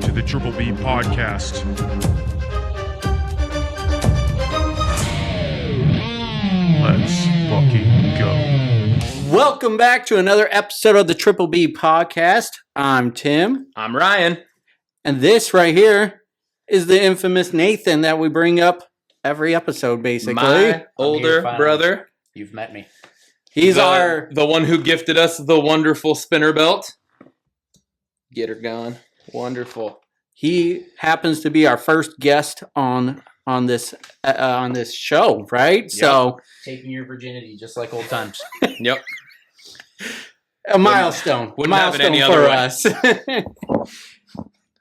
to the Triple B Podcast. Let's fucking go. Welcome back to another episode of the Triple B Podcast. I'm Tim. I'm Ryan. And this right here is the infamous Nathan that we bring up every episode, basically. My older brother. You've met me. He's the one who gifted us the wonderful spinner belt. Get her going. Wonderful. He happens to be our first guest on this show, right? Yep. So taking your virginity just like old times. Yep. A milestone. Wouldn't have it any other for way. us.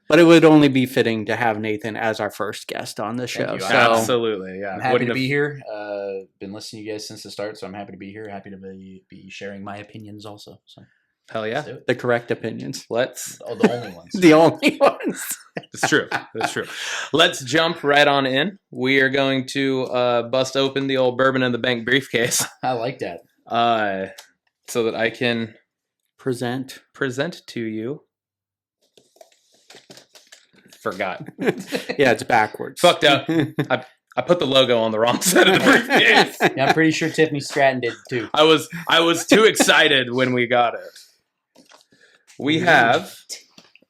But it would only be fitting to have Nathan as our first guest on the show. You. So. Absolutely, yeah. I'm happy to be here. Been listening to you guys since the start, so I'm happy to be here. Happy to be sharing my opinions also. So hell yeah. The correct opinions. The only ones. The only ones. It's true. That's true. Let's jump right on in. We are going to bust open the old Bourbon in the Bank briefcase. I like that. So that I can present to you. Forgot. Yeah, it's backwards. Fucked up. I put the logo on the wrong side of the briefcase. Yeah, I'm pretty sure Tiffany Stratton did too. I was too excited when we got it. We have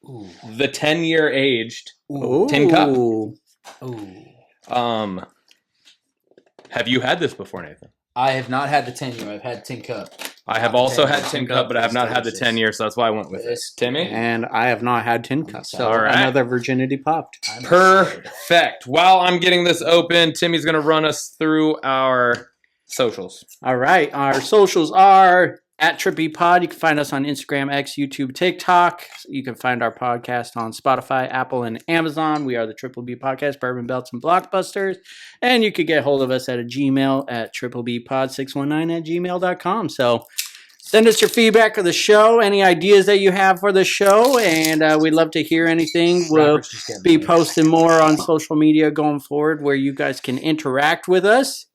the 10-year aged tin cup. Ooh. Have you had this before, Nathan? I have not had the 10-year. I've had tin cup. I have also had tin cup, but I have not had the 10-year, so that's why I went with this. Timmy? And I have not had tin cup, so All right. Another virginity popped. Perfect. While I'm getting this open, Timmy's going to run us through our socials. All right. Our socials are at Trippy Pod. You can find us on Instagram, X, YouTube, TikTok. You can find our podcast on Spotify, Apple, and Amazon. We are the Triple B Podcast, Bourbon, Belts, and Blockbusters. And you could get hold of us at a Gmail at triplebpod619@gmail.com. So send us your feedback of the show, any ideas that you have for the show, and we'd love to hear anything. We'll be posting more on social media going forward where you guys can interact with us.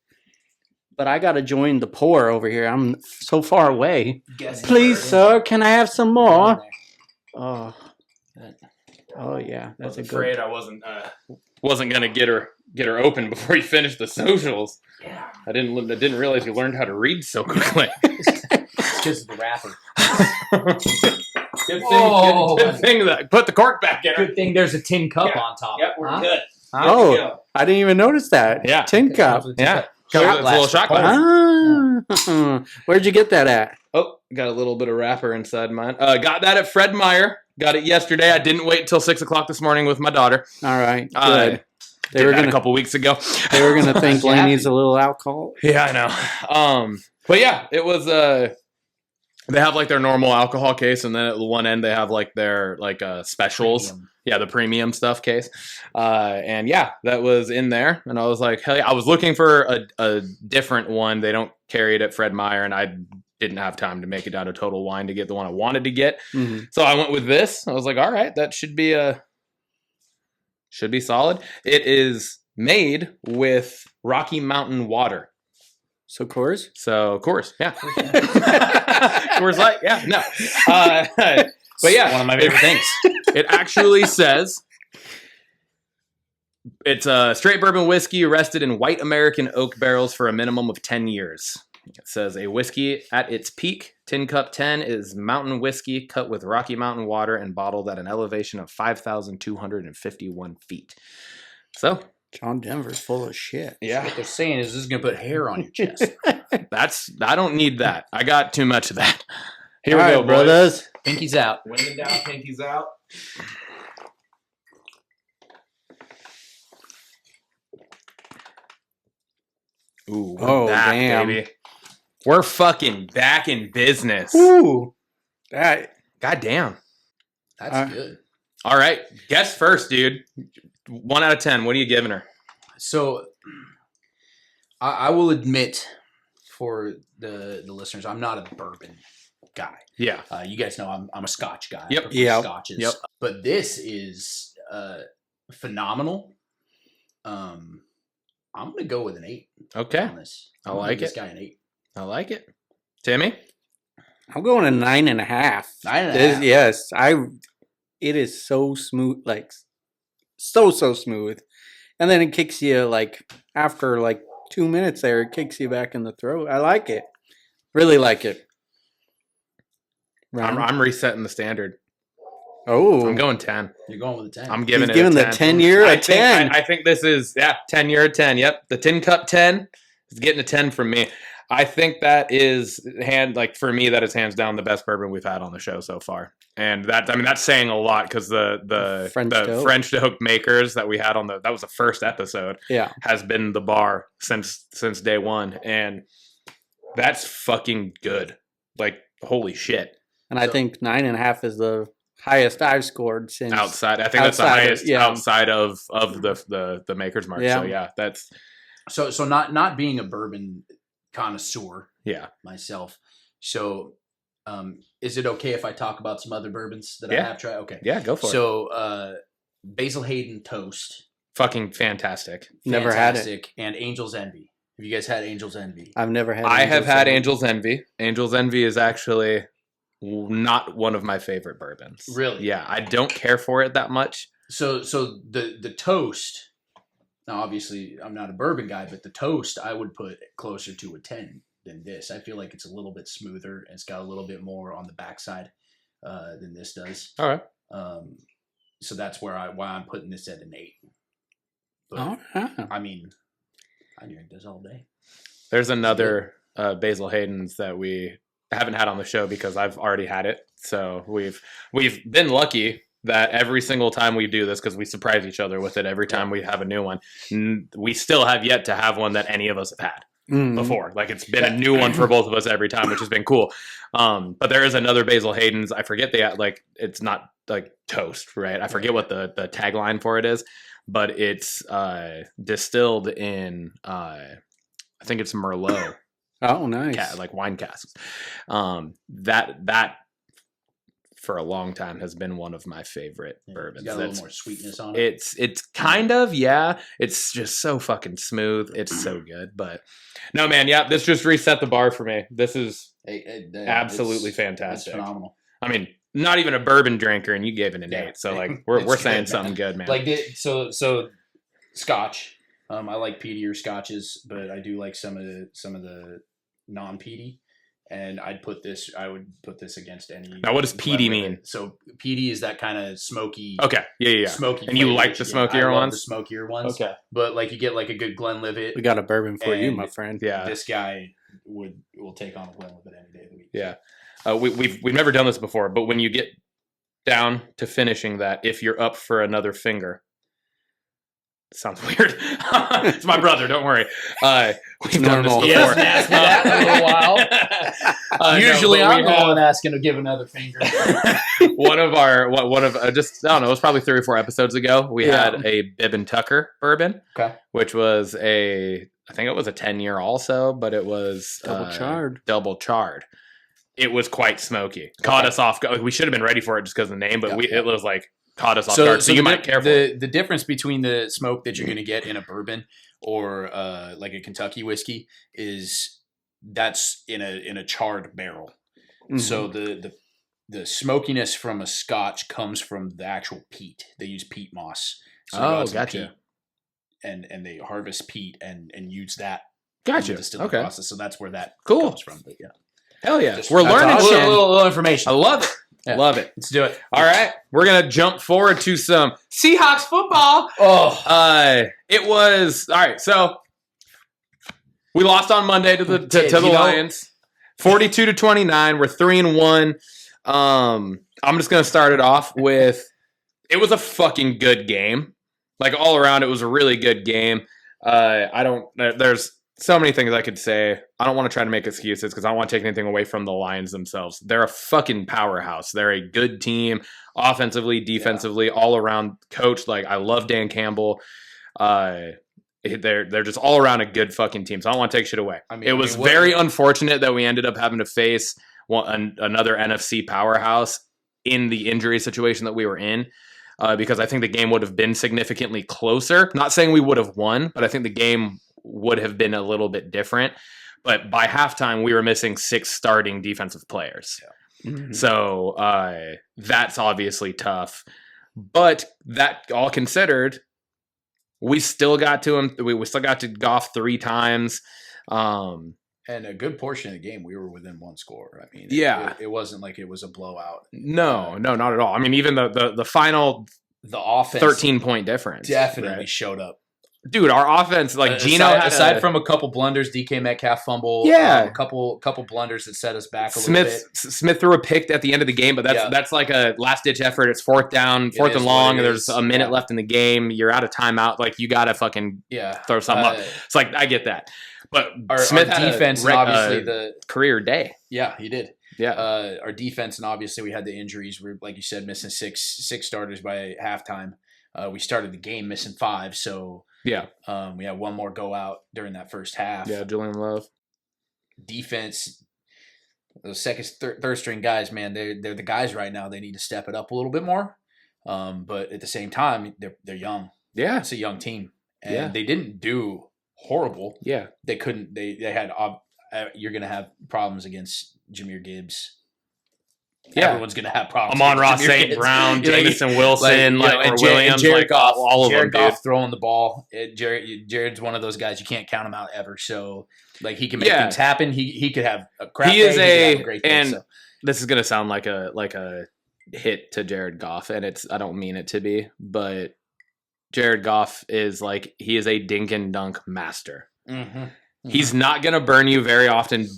But I got to join the pour over here. I'm so far away. Please, sir, can I have some more? Oh yeah, that's a good. Afraid I wasn't gonna get her open before you finished the socials. Yeah, I didn't realize you learned how to read so quickly. It's because of the wrapper. Good thing that put the cork back in her. Good thing there's a tin cup on top. Yep, we're good. Oh, I didn't even notice that. Yeah. Tin cup. Yeah. Shot It's a little shot glass. Ah. Where'd you get that at? Oh, got a little bit of wrapper inside mine. Got that at Fred Meyer. Got it yesterday. I didn't wait until 6 o'clock this morning with my daughter. All right, good. They were a couple weeks ago. They were gonna think Lane needs a little alcohol. Yeah, I know. But yeah, it was. They have like their normal alcohol case, and then at the one end they have like their specials. Premium. Yeah, the premium stuff case. And yeah, that was in there, and I was like, hell yeah! I was looking for a different one. They don't carry it at Fred Meyer, and I didn't have time to make it down to Total Wine to get the one I wanted to get. Mm-hmm. So I went with this. I was like, all right, that should be solid. It is made with Rocky Mountain water. So Coors? Coors, yeah. Coors Light, yeah, no. But yeah. One of my favorite things. It actually says it's a straight bourbon whiskey rested in white American oak barrels for a minimum of 10 years. It says a whiskey at its peak, Tin Cup 10, is mountain whiskey cut with Rocky Mountain water and bottled at an elevation of 5,251 feet. So, John Denver's full of shit. yeah. What they're saying is this is going to put hair on your chest. I don't need that. I got too much of that. Here we All go, right, brothers. Pinky's out. Winding down, pinkies out. Ooh, we're back, damn. baby. We're fucking back in business. Ooh. That. God damn. That's good. All right. Guess first, dude. 1 out of 10. What are you giving her? So, I will admit for the listeners, I'm not a bourbon guy. Yeah. You guys know I'm a Scotch guy. Yep. I prefer Yep. Scotches. Yep. But this is phenomenal. I'm gonna go with an 8 Okay. on this. I I'm gonna like give it. This guy an 8. I like it. Timmy? I'm going a 9.5. 9.5. Yes, it is so smooth, like so smooth. And then it kicks you like after like 2 minutes there, it kicks you back in the throat. I like it. Really like it. I'm resetting the standard. Oh, I'm going 10. You're going with a 10. I'm giving he's it giving a the 10. 10 year a 10. I think this is 10 year a 10. Yep, the Tin Cup 10 is getting a 10 from me. I think that is for me that is hands down the best bourbon we've had on the show so far, and that's saying a lot because the French Oak makers that we had that was the first episode, has been the bar since day one, and that's fucking good. Like holy shit! And I think 9.5 is the highest I've scored since outside. I think that's the highest outside of the Maker's Mark. Yeah. So yeah, that's so not being a bourbon connoisseur, myself. So, is it okay if I talk about some other bourbons that I have tried? Okay, go for it. So, Basil Hayden Toast, fucking fantastic. Never had it. And Angel's Envy. Have you guys had Angel's Envy? I've never had. I have had Angel's Envy. Angel's Envy is actually not one of my favorite bourbons. Really? Yeah, I don't care for it that much. So the toast. Now, obviously, I'm not a bourbon guy, but the toast I would put closer to a 10 than this. I feel like it's a little bit smoother and it's got a little bit more on the backside than this does. All right. So that's why I'm putting this at an 8. But, I mean, I drink this all day. There's another Basil Hayden's that we haven't had on the show because I've already had it. So we've been lucky that every single time we do this, because we surprise each other with it every time we have a new one, we still have yet to have one that any of us have had before. Like it's been a new one for both of us every time, which has been cool. But there is another Basil Hayden's. I forget it's not like toast, right? I forget what the tagline for it is, but it's distilled in I think it's Merlot. Oh, nice. Like wine casks. That for a long time has been one of my favorite bourbons. It's got a little more sweetness on it. It's kind of, it's just so fucking smooth. It's so good. But no, man, this just reset the bar for me. This is absolutely fantastic. It's phenomenal. I mean, not even a bourbon drinker, and you gave it an 8. So like we're saying something good, man. Like so Scotch. I like peatier scotches, but I do like some of the non-peaty. And I would put this against any. Now, what does peaty mean? So peaty is that kind of smoky. Okay, yeah. Smoky. And you like the smokier ones? The smokier ones. Okay, but like you get like a good Glenlivet. We got a bourbon for you, my friend. Yeah, this guy will take on a Glenlivet any day of the week. Yeah, we've never done this before, but when you get down to finishing that, if you're up for another finger. Sounds weird. It's my brother. Don't worry. We've done this before. He hasn't asked me that in a little while. Usually, I'm the one asking to give another finger. one of just I don't know. It was probably 3 or 4 episodes ago. We had a Bibb and Tucker bourbon, which was I think it was a 10-year also, but it was double charred. It was quite smoky. Caught us off. We should have been ready for it just because of the name, but it was like. Caught us off guard, so you might care for the difference between the smoke that you're going to get in a bourbon or like a Kentucky whiskey is that's in a charred barrel. Mm-hmm. So the smokiness from a Scotch comes from the actual peat. They use peat moss. So gotcha. Peat and they harvest peat and use that. Gotcha. In the distilling process. So that's where that cool comes from. But hell yeah, we're learning a little information. I love it. Yeah. Love it. Let's do it. All right. We're going to jump forward to some Seahawks football. It was all right. So we lost on Monday to the Lions. 42-29. We're 3-1. I'm just going to start it off with it was a fucking good game. Like all around, it was a really good game. There's so many things I could say. I don't want to try to make excuses because I don't want to take anything away from the Lions themselves. They're a fucking powerhouse. They're a good team, offensively, defensively, all around coach. Like I love Dan Campbell. They're just all around a good fucking team. So I don't want to take shit away. It was very unfortunate that we ended up having to face another NFC powerhouse in the injury situation that we were in. Because I think the game would have been significantly closer. Not saying we would have won, but I think the game would have been a little bit different. But by halftime, we were missing 6 starting defensive players. Mhm. So that's obviously tough. But that all considered, we still got to him. We still got to Goff 3 times. And a good portion of the game, we were within one score. I mean, Yeah. it wasn't like it was a blowout. No, not at all. I mean, even the final The offense 13-point difference definitely right? showed up. Dude, our offense, like Gino, aside from a couple blunders, DK Metcalf fumble, Yeah. a couple blunders that set us back a little bit. Smith threw a pick at the end of the game, but that's like a last ditch effort. It's fourth and long, and there's a minute left in the game. You're out of timeout. Like you gotta fucking throw something up. It's like I get that, but Smith had defense and obviously the career day. Yeah, he did. Yeah, our defense and obviously we had the injuries. We're like you said, missing six starters by halftime. We started the game missing 5, so. Yeah. We had one more go out during that first half. Yeah, Julian Love. Defense, those second, third string guys, man, they're the guys right now. They need to step it up a little bit more. But at the same time, they're young. Yeah. It's a young team. And they didn't do horrible. Yeah. They couldn't. They had. You're going to have problems against Jahmyr Gibbs. Yeah. Everyone's going to have problems. Amon-Ra St. Brown, Jamison Wilson, or Williams, Jared Goff, all of Jared them, Goff dude. throwing the ball. Jared's one of those guys you can't count him out ever. So, like, he can make things happen. He could have a crap He is day, he could have a great day, and so. this is gonna sound like a hit to Jared Goff, and I don't mean it to be, but Jared Goff is like he is a dink and dunk master. Mm-hmm. Mm-hmm. He's not gonna burn you very often.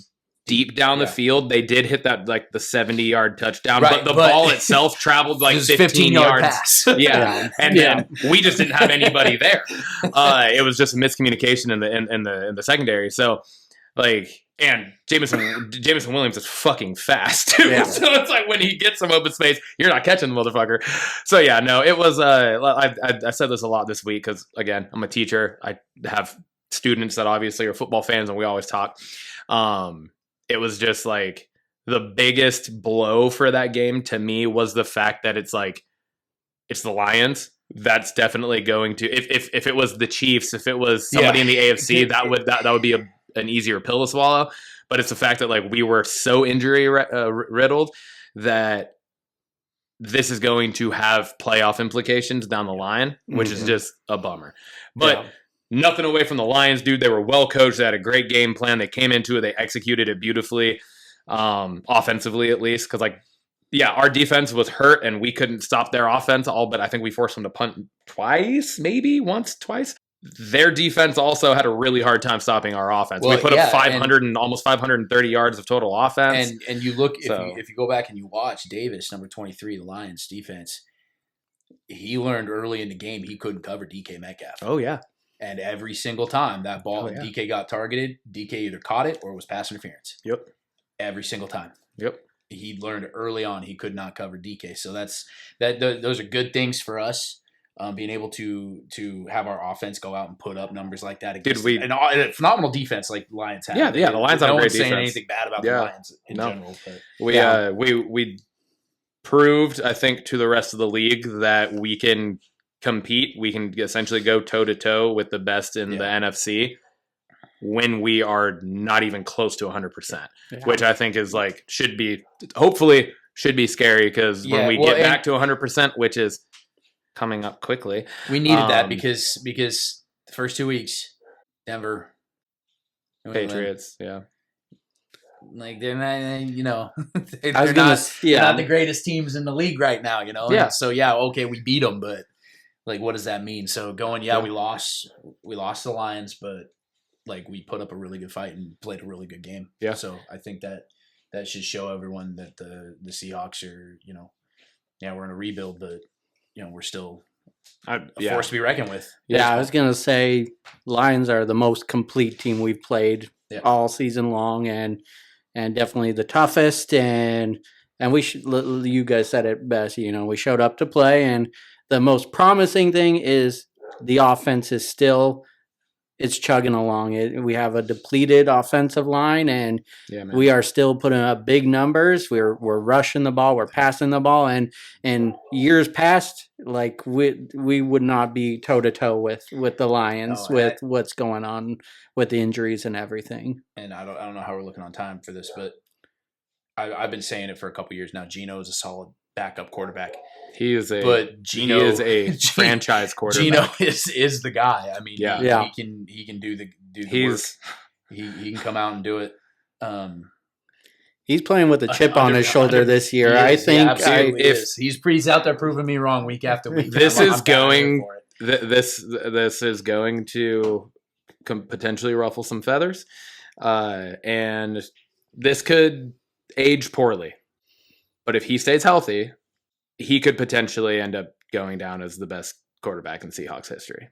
Deep down the field, they did hit that like the 70-yard touchdown, but the ball itself traveled like 15 yards. Pass. Yeah, and we just didn't have anybody there. It was just a miscommunication in the secondary. So, like, and Jamison Williams is fucking fast too. Yeah. So it's like when he gets some open space, you're not catching the motherfucker. So yeah, no, it was. I said this a lot this week because again, I'm a teacher. I have students that obviously are football fans, and we always talk. It was just like the biggest blow for that game to me was the fact that it's the Lions. That's definitely going to if it was the Chiefs, if it was somebody in the AFC, that would be an easier pill to swallow. But it's the fact that like we were so injury riddled that this is going to have playoff implications down the line, which is just a bummer. But nothing away from the Lions, dude. They were well coached. They had a great game plan. They came into it. They executed it beautifully, offensively at least. Because, our defense was hurt, and we couldn't stop their offense all but I think we forced them to punt twice. Their defense also had a really hard time stopping our offense. Well, we put up 500 and almost 530 yards of total offense. And you look, if you go back and you watch Davis, number 23, the Lions defense, he learned early in the game he couldn't cover DK Metcalf. Oh, yeah. And every single time that ball DK got targeted, DK either caught it or was pass interference. Yep. Every single time. Yep. He learned early on he could not cover DK. So those are good things for us. Being able to have our offense go out and put up numbers like that against and a phenomenal defense like Lions have. The Lions have a great defense. No one's saying anything bad about the Lions in general. But we proved, I think, to the rest of the league that we can compete. We can essentially go toe-to-toe with the best in the NFC when we are not even close to 100%, which I think is hopefully should be scary because when we get back to 100%, which is coming up quickly. We needed that because the first 2 weeks, Denver, Patriots, like they're not, they're not the greatest teams in the league right now, Yeah. And so we beat them, but like, what does that mean? So we lost the Lions, but like we put up a really good fight and played a really good game. Yeah. So I think that should show everyone that the Seahawks are, we're in a rebuild, but we're still a force to be reckoned with. Yeah, I was gonna say Lions are the most complete team we've played all season long, and definitely the toughest. And you guys said it best. We showed up to play, and the most promising thing is the offense is still. It's chugging along. We have a depleted offensive line, and we are still putting up big numbers. We're rushing the ball. We're passing the ball, and years past, like we would not be toe to toe with the Lions with what's going on with the injuries and everything. And I don't know how we're looking on time for this, but I've been saying it for a couple years now. Geno is a solid backup quarterback. He is a franchise quarterback. Geno is the guy. I mean, Yeah. he can do the work. He can come out and do it. He's playing with a chip on his shoulder this year. I think he's out there proving me wrong week after week. This is going to potentially ruffle some feathers, and this could age poorly. But if he stays healthy, he could potentially end up going down as the best quarterback in Seahawks history.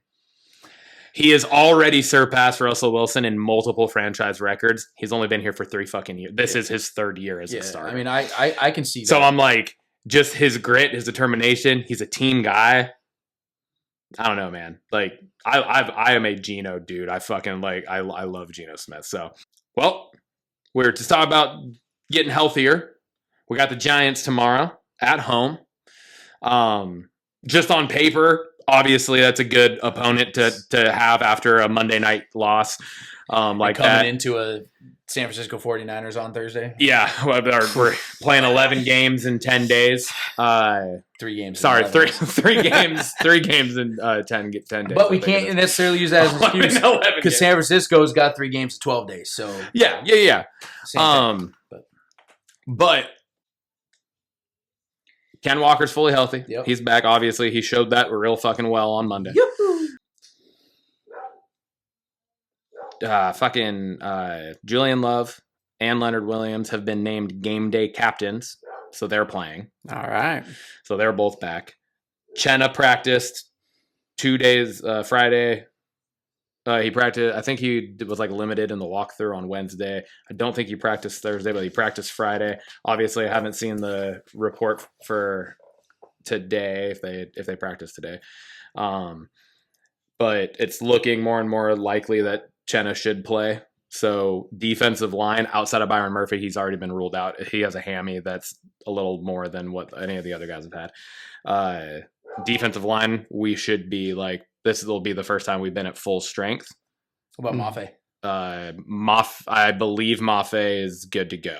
He has already surpassed Russell Wilson in multiple franchise records. He's only been here for 3 fucking years. This is his 3rd year as a starter. I mean, I can see that. So I'm like, just his grit, his determination. He's a team guy. I don't know, man. Like, I am a Geno dude. I fucking I love Geno Smith. So, well, we're to talk about getting healthier. We got the Giants tomorrow at home. Just on paper, obviously that's a good opponent to have after a Monday night loss. Like coming that. into a San Francisco 49ers on Thursday. Yeah, we're playing 11 games in 10 days. 3 games. Sorry, three games. 3 games in 10 days. But we can't necessarily use that as an excuse because San Francisco's got 3 games in 12 days. So yeah. But Ken Walker's fully healthy. Yep. He's back. Obviously, he showed that real fucking well on Monday. Julian Love and Leonard Williams have been named game day captains, so they're playing. All right. So they're both back. Chenna practiced 2 days, Friday. He practiced, I think he was limited in the walkthrough on Wednesday. I don't think he practiced Thursday, but he practiced Friday. Obviously, I haven't seen the report for today, if they practice today. But it's looking more and more likely that Chenna should play. So defensive line, outside of Byron Murphy, he's already been ruled out. He has a hammy that's a little more than what any of the other guys have had. Defensive line, we should be this will be the first time we've been at full strength. What about Mafe? I believe Mafe is good to go.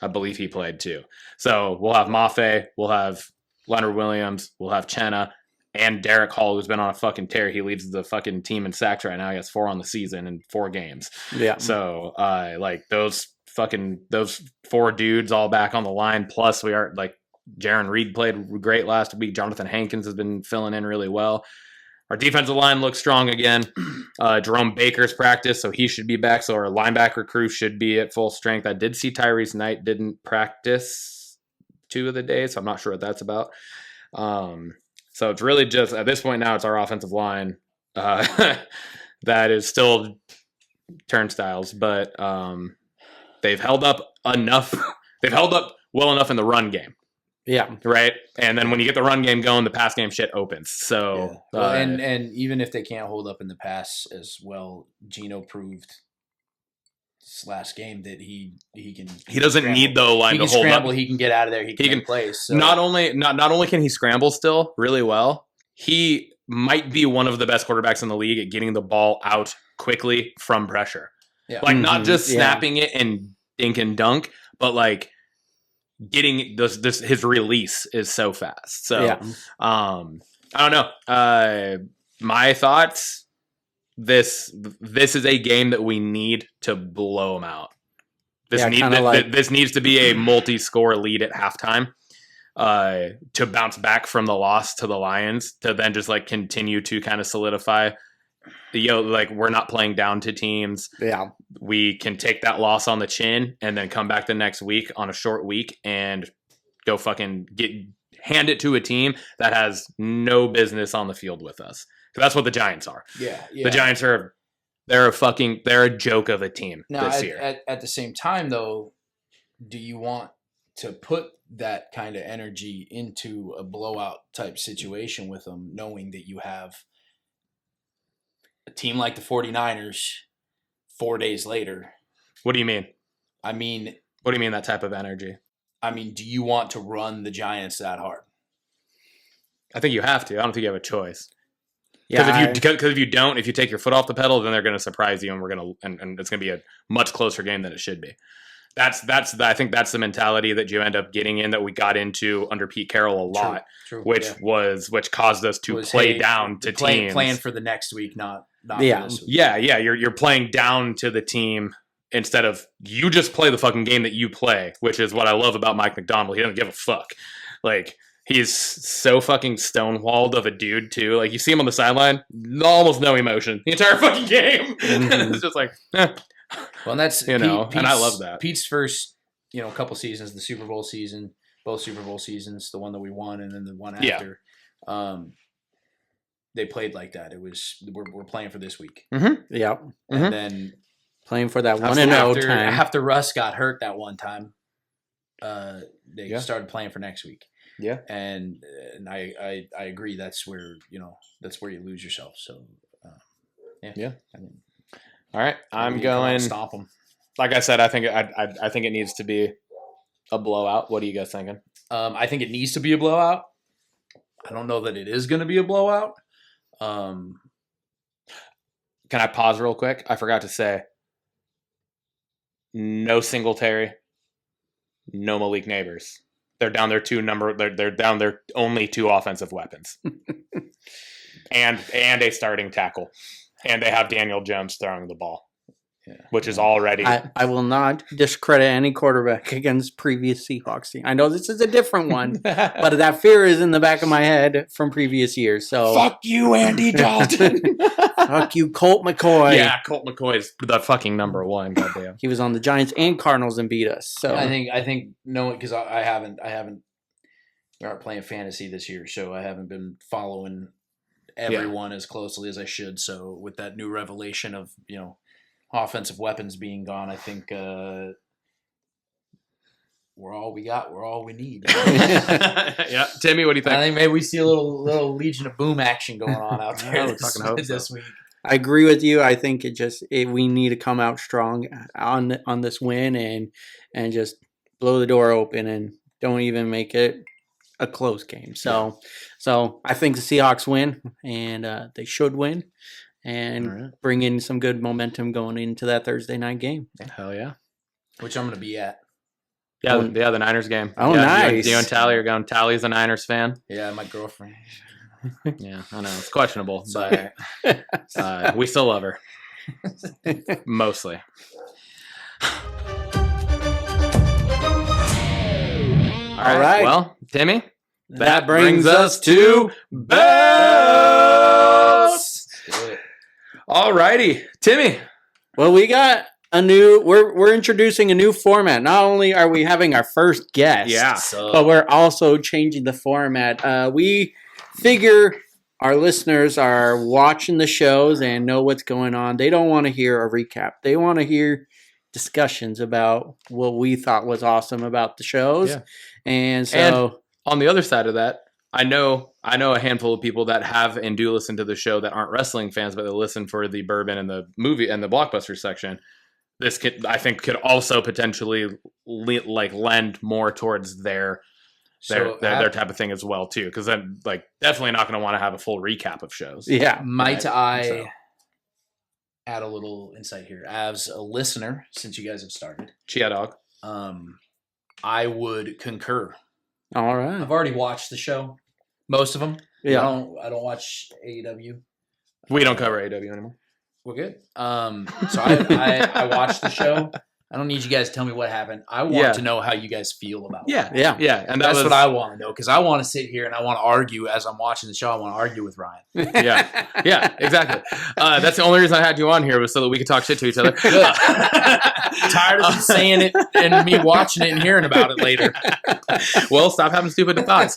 I believe he played too. So we'll have Mafe, we'll have Leonard Williams, we'll have Chenna, and Derek Hall, who's been on a fucking tear. He leads the fucking team in sacks right now. He has 4 on the season in 4 games. Yeah. So those 4 dudes all back on the line. Plus we are Jaron Reed played great last week. Jonathan Hankins has been filling in really well. Our defensive line looks strong again. Jerome Baker's practice, so he should be back. So our linebacker crew should be at full strength. I did see Tyrese Knight didn't practice 2 of the days, so I'm not sure what that's about. So it's really just, at this point now, it's our offensive line that is still turnstiles, but they've held up enough. They've held up well enough in the run game. Yeah. Right. And then when you get the run game going, the pass game shit opens. So, and even if they can't hold up in the pass as well, Geno proved this last game that he can. He doesn't need the line to hold scramble, up. He can get out of there. He can play. So. Not only can he scramble still really well, he might be one of the best quarterbacks in the league at getting the ball out quickly from pressure. Yeah. Not just snapping it and dink and dunk, but getting this his release is so fast. So I don't know. My thoughts, this is a game that we need to blow them out. This needs to be a multi-score lead at halftime to bounce back from the loss to the Lions, to then just continue to kind of solidify we're not playing down to teams. Yeah. We can take that loss on the chin and then come back the next week on a short week and go fucking hand it to a team that has no business on the field with us. That's what the Giants are. Yeah. The Giants they're a joke of a team this year. At the same time though, do you want to put that kind of energy into a blowout type situation with them, knowing that you have a team like the 49ers 4 days later? What do you mean? What do you mean that type of energy? Do you want to run the Giants that hard? I think you have to. I don't think you have a choice. Because if you don't, if you take your foot off the pedal, then they're going to surprise you, and and it's going to be a much closer game than it should be. I think that's the mentality that you end up getting in that we got into under Pete Carroll a lot, True. which caused us to play down to teams. Playing for the next week, not for this week. Yeah. You're playing down to the team instead of you just play the fucking game that you play, which is what I love about Mike McDonald. He doesn't give a fuck. Like, he's so fucking stonewalled of a dude too. Like, you see him on the sideline, almost no emotion the entire fucking game. It's just like, Well, and that's and I love that. Pete's first, couple seasons, the Super Bowl season, both Super Bowl seasons, the one that we won and then the one after. They played like that. It was we're playing for this week. Mm-hmm. Yep. And then playing for that 1-0 time. After Russ got hurt that one time, they started playing for next week. Yeah. And I agree. That's where you lose yourself. So Yeah. I mean, all right, I'm going. Stomp them. Like I said, I think it needs to be a blowout. What are you guys thinking? I think it needs to be a blowout. I don't know that it is going to be a blowout. Can I pause real quick? I forgot to say. No Singletary, no Malik Neighbors. They're down their They're down their only 2 offensive weapons, and a starting tackle. And they have Daniel Jones throwing the ball, which is already... I will not discredit any quarterback against previous Seahawks team. I know this is a different one, but that fear is in the back of my head from previous years. So fuck you, Andy Dalton. Fuck you, Colt McCoy. Yeah, Colt McCoy is the fucking number 1. Goddamn. He was on the Giants and Cardinals and beat us. So I think no, because I haven't. We aren't playing fantasy this year, so I haven't been following everyone as closely as I should. So with that new revelation of offensive weapons being gone, I think we're all we got. We're all we need. Yeah, Timmy, what do you think? I think maybe we see a little Legion of Boom action going on out there this week. I agree with you. I think we need to come out strong on this win and just blow the door open and don't even make it a close game. So I think the Seahawks win, and they should win, and bring in some good momentum going into that Thursday night game. Hell yeah. Which I'm going to be at. Yeah, the Niners game. Oh, nice. You and Tally are going. Tally's a Niners fan. Yeah, my girlfriend. Yeah, I know. It's questionable, but we still love her. Mostly. All right. Well, Timmy, that brings us to bells. All righty, Timmy. Well, we got we're introducing a new format. Not only are we having our first guest, but we're also changing the format. We figure our listeners are watching the shows and know what's going on. They don't want to hear a recap. They want to hear discussions about what we thought was awesome about the shows. Yeah. And on the other side of that, I know a handful of people that have and do listen to the show that aren't wrestling fans, but they listen for the Bourbon and the movie and the Blockbusters section. This could also potentially lend more towards their type of thing as well too, because I'm definitely not going to want to have a full recap of shows. Yeah, might I add a little insight here as a listener, since you guys have started? Chia dog. I would concur. All right. I've already watched the show, most of them. Yeah. I don't watch AEW. We don't cover AEW anymore. We're good. So I watched the show. I don't need you guys to tell me what happened. I want to know how you guys feel about it. Yeah. And that's what I want to know, because I want to sit here and I want to argue as I'm watching the show. I want to argue with Ryan. Yeah, exactly. That's the only reason I had you on here, was so that we could talk shit to each other. Tired of you saying it and me watching it and hearing about it later. Well, stop having stupid thoughts.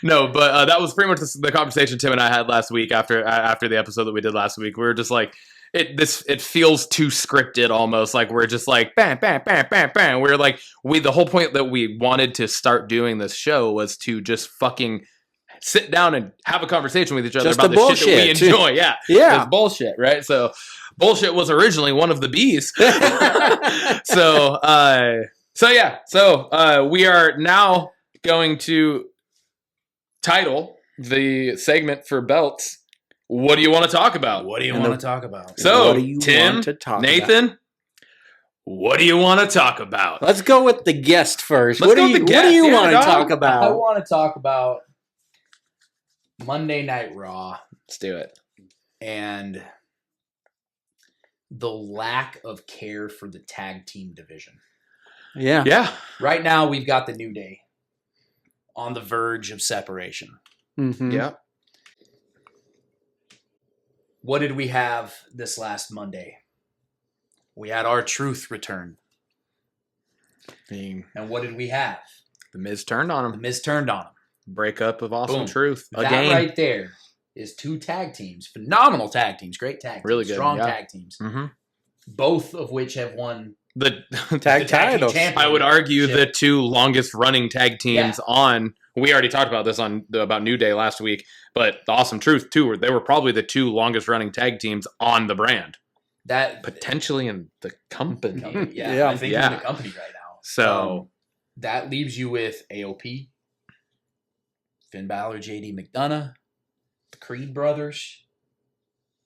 No, but that was pretty much the conversation Tim and I had last week after the episode that we did last week. We were just like, it feels too scripted almost. Like we're just like bam, bam, bam, bam, bam. We're like, the whole point that we wanted to start doing this show was to just fucking sit down and have a conversation with each other just about the shit that we enjoy. Yeah. It's bullshit, right? So bullshit was originally one of the B's. So we are now going to title the segment for belts, what do you want to talk about? What do you want to talk about? So, Tim, Nathan, what do you want to talk about? Let's go with the guest first. Let's What go do with you the What do guest. you Yeah, want to dog. talk I about? want to talk about Monday Night Raw Let's do it. and the lack of care for the tag team division. Yeah. Yeah. Right now, we've got the New Day on the verge of separation. Mm-hmm. Yeah. What did we have this last Monday? We had R-Truth return. The And what did we have? Miz turned on The him. Miz turned on him. Breakup of Awesome Boom. Truth. That Again. right there is 2 tag teams. Phenomenal tag teams. Great tag teams. Really good, Strong yeah. tag teams. Mm-hmm. Both of which have won The Tag the titles. team I would argue the championship. 2 longest running tag teams on. We already talked about this about New Day last week, but the Awesome Truth too. They were probably the 2 longest running tag teams on the brand, That potentially in the company. yeah, Yeah. I think Yeah. in the company right now. So That leaves you with AOP, Finn Balor, JD McDonough, the Creed brothers,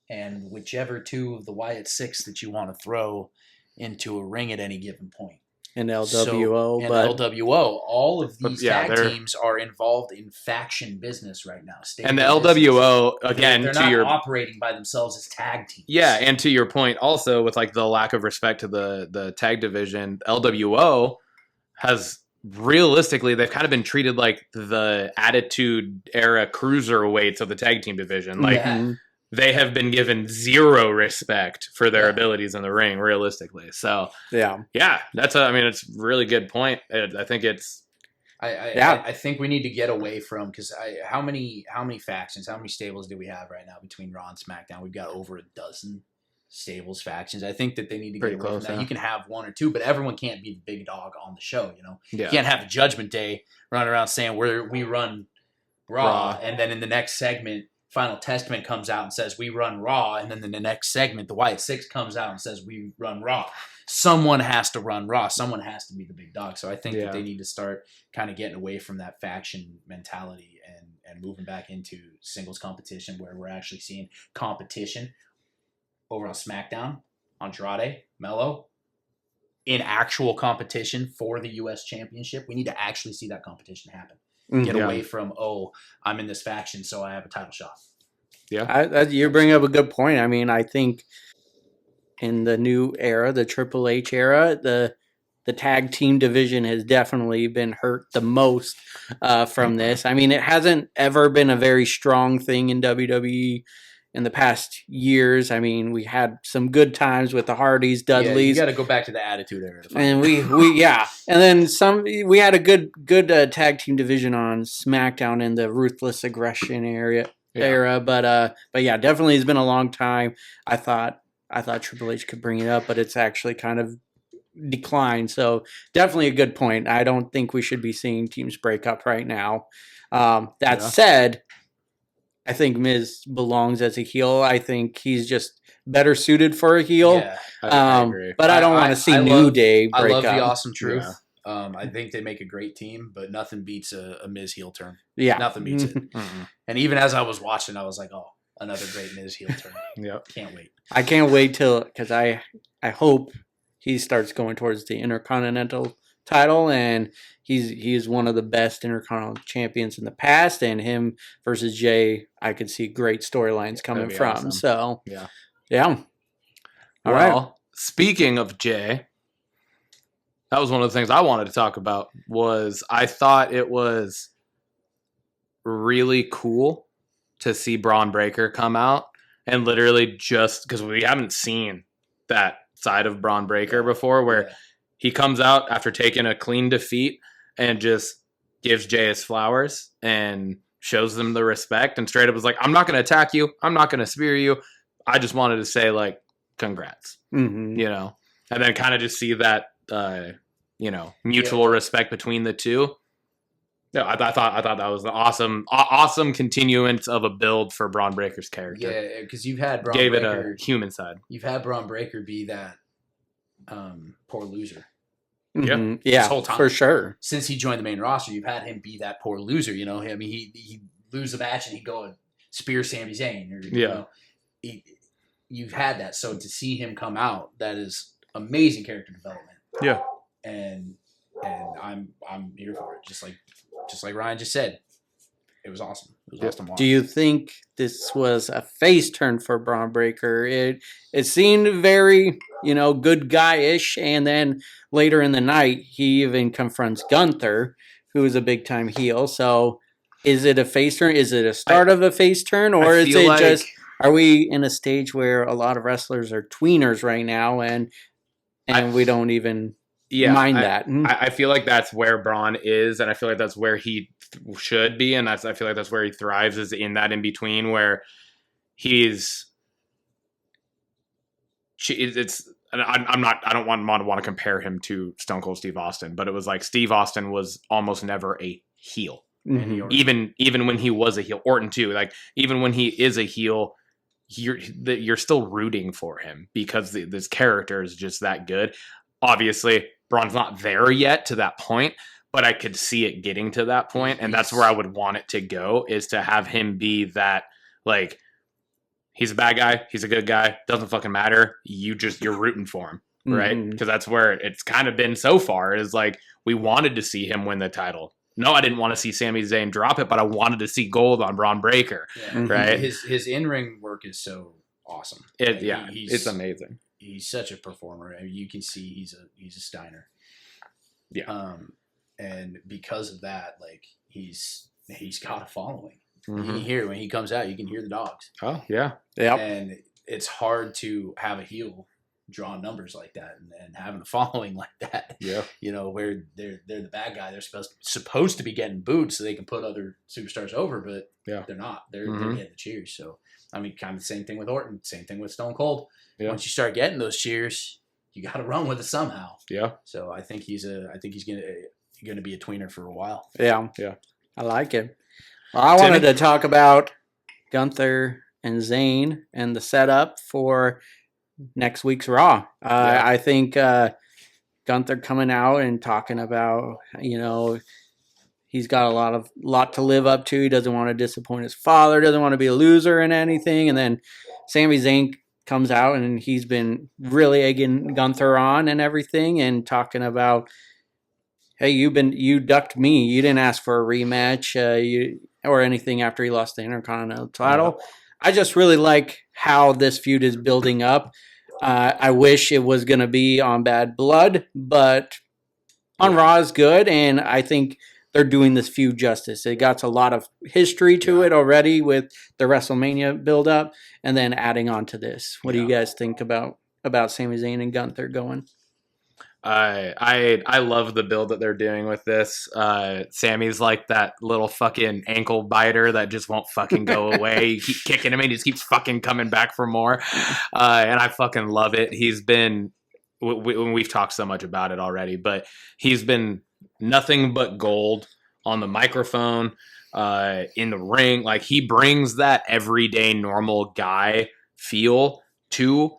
and whichever 2 of the Wyatt 6 that you want to throw into a ring at any given point. And LWO, And but LWO. All of But these yeah, tag they're- teams are involved in faction business right now. and the Stable business. LWO again they're to not your operating by themselves as tag teams. yeah, and to your point also with like the lack of respect to the tag division, LWO has realistically they've kind of been treated like the Attitude Era cruiserweights of the tag team division. Like Yeah. Mhm. they have been given 0 respect for their Yeah. abilities in the ring, realistically. So yeah. yeah, it's a really good point. I think it's I think we need to get away from because how many factions, how many stables do we have right now between Raw and SmackDown? We've got over a dozen stables factions. I think that they need to Pretty get away close, from that. yeah. You can have 1 or 2, but everyone can't be the big dog on the show. yeah. You can't have a Judgment Day running around saying we run Raw, Raw. and then in the next segment, Final Testament comes out and says we run Raw, and then in the next segment, the Wyatt 6 comes out and says we run Raw. Someone has to run Raw. Someone has to be the big dog. So I think Yeah. that they need to start kind of getting away from that faction mentality and moving back into singles competition where we're actually seeing competition over on SmackDown, Andrade, Mello, in actual competition for the U.S. Championship. We need to actually see that competition happen. Get Yeah. away from, I'm in this faction, so I have a title shot. You bring up a good point. I mean, I think in the new era, the Triple H era, the tag team division has definitely been hurt the most from this. I mean, it hasn't ever been a very strong thing in WWE in the past years. I mean, we had some good times with the Hardys, Yeah, you Dudleys, got to go back to the Attitude Era. to find and it. we yeah, and then we had a good tag team division on SmackDown in the Ruthless Aggression era, but yeah, definitely has been a long time. I thought Triple H could bring it up, but it's actually kind of declined. So definitely a good point. I don't think we should be seeing teams break up right now. That said, I think Miz belongs as a heel. I think he's just better suited for a heel. Yeah. I agree. But I don't want to see New Day I break love up. the Awesome Truth. I think they make a great team, but nothing beats a Miz heel turn. Yeah. Nothing beats it. Mm-mm. And even as I was watching, I was like, oh, another great Miz heel turn. Yep. Can't wait. I can't wait because I hope he starts going towards the Intercontinental title, and he's one of the best Intercontinental champions in the past, and him versus Jay, I could see great storylines coming be from. awesome. So Yeah. yeah. All right. Well, speaking of Jay, that was one of the things I wanted to talk about. Was I thought it was really cool to see Braun Breaker come out and literally just because we haven't seen that side of Braun Breaker before, where he comes out after taking a clean defeat and just gives Jay his flowers and shows them the respect and straight up was like, I'm not going to attack you. I'm not going to spear you. I just wanted to say like, congrats, Mm-hmm. and then kind of just see that, mutual respect between the two. Yeah, I thought that was an awesome continuance of a build for Braun Breaker's character. Yeah, because you've had Braun Gave Breaker. it a human side. You've had Braun Breaker be that poor loser. Mm-hmm. Yeah, This whole time. for sure. Since he joined the main roster, you've had him be that poor loser. I mean, he lose a match and he'd go and spear Sami Zayn. You've had that. So to see him come out, that is amazing character development. Yeah. And I'm here for it. Just like Ryan just said, it was awesome. It was awesome. Do you think this was a face turn for Braun Breaker? It seemed very, good guy-ish, and then later in the night, he even confronts Gunther, who is a big-time heel. So, is it a face turn? Is it a start of a face turn, or is it just? Are we in a stage where a lot of wrestlers are tweeners right now, and we don't even mind that? I feel like that's where Braun is, and I feel like that's where he should be, and I feel like that's where he thrives, is in that in between where he's. I don't want to compare him to Stone Cold Steve Austin, but it was like Steve Austin was almost never a heel, even when he was a heel. Orton too, like even when he is a heel, you're still rooting for him because this character is just that good. Obviously, Braun's not there yet to that point, but I could see it getting to that point, and that's where I would want it to go, is to have him be that, like, he's a bad guy, he's a good guy, doesn't fucking matter, you're rooting for him, right? Because that's where it's kind of been so far, is like, we wanted to see him win the title. No, I didn't want to see Sami Zayn drop it, but I wanted to see gold on Braun Breaker, right? His in-ring work is so awesome. It's amazing. He's such a performer. I mean, you can see he's a Steiner. Yeah. And because of that, like, he's got a following. Mm-hmm. You can hear when he comes out, you can hear the dogs. Oh yeah. Yep. And it's hard to have a heel draw numbers like that and having a following like that. Yeah. Where they're the bad guy. They're supposed to be getting booed so they can put other superstars over, but they're not. They're getting the cheers. So I mean, kind of the same thing with Orton, same thing with Stone Cold. Yeah. Once you start getting those cheers, you got to run with it somehow. Yeah. So I think he's gonna be a tweener for a while. Yeah. Yeah. I like it. Well, I wanted to talk about Gunther and Zayn and the setup for next week's Raw. I think Gunther coming out and talking about, he's got a lot to live up to. He doesn't want to disappoint his father, doesn't want to be a loser in anything. And then Sami Zayn comes out and he's been really egging Gunther on and everything, and talking about, hey, you ducked me. You didn't ask for a rematch or anything after he lost the Intercontinental title. I just really like how this feud is building up. I wish it was going to be on Bad Blood, but on Raw is good, and I think they're doing this feud justice. It got a lot of history to it already with the WrestleMania build-up, and then adding on to this. What do you guys think about Sami Zayn and Gunther going? I love the build that they're doing with this. Sammy's like that little fucking ankle biter that just won't fucking go away. You keep kicking him and he just keeps fucking coming back for more. And I fucking love it. He's been, we've talked so much about it already, but he's been nothing but gold on the microphone, in the ring. Like, he brings that everyday normal guy feel to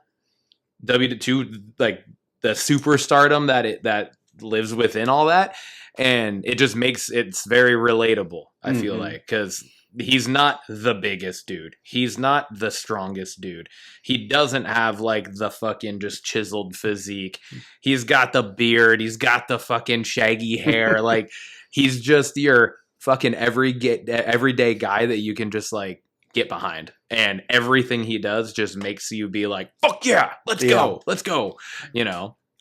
like the superstardom that lives within all that, and it just makes it's very relatable. I feel like, because he's not the biggest dude, he's not the strongest dude, he doesn't have like the fucking just chiseled physique. He's got the beard, he's got the fucking shaggy hair. Like, he's just your fucking everyday guy that you can just like get behind, and everything he does just makes you be like, fuck yeah, let's go. So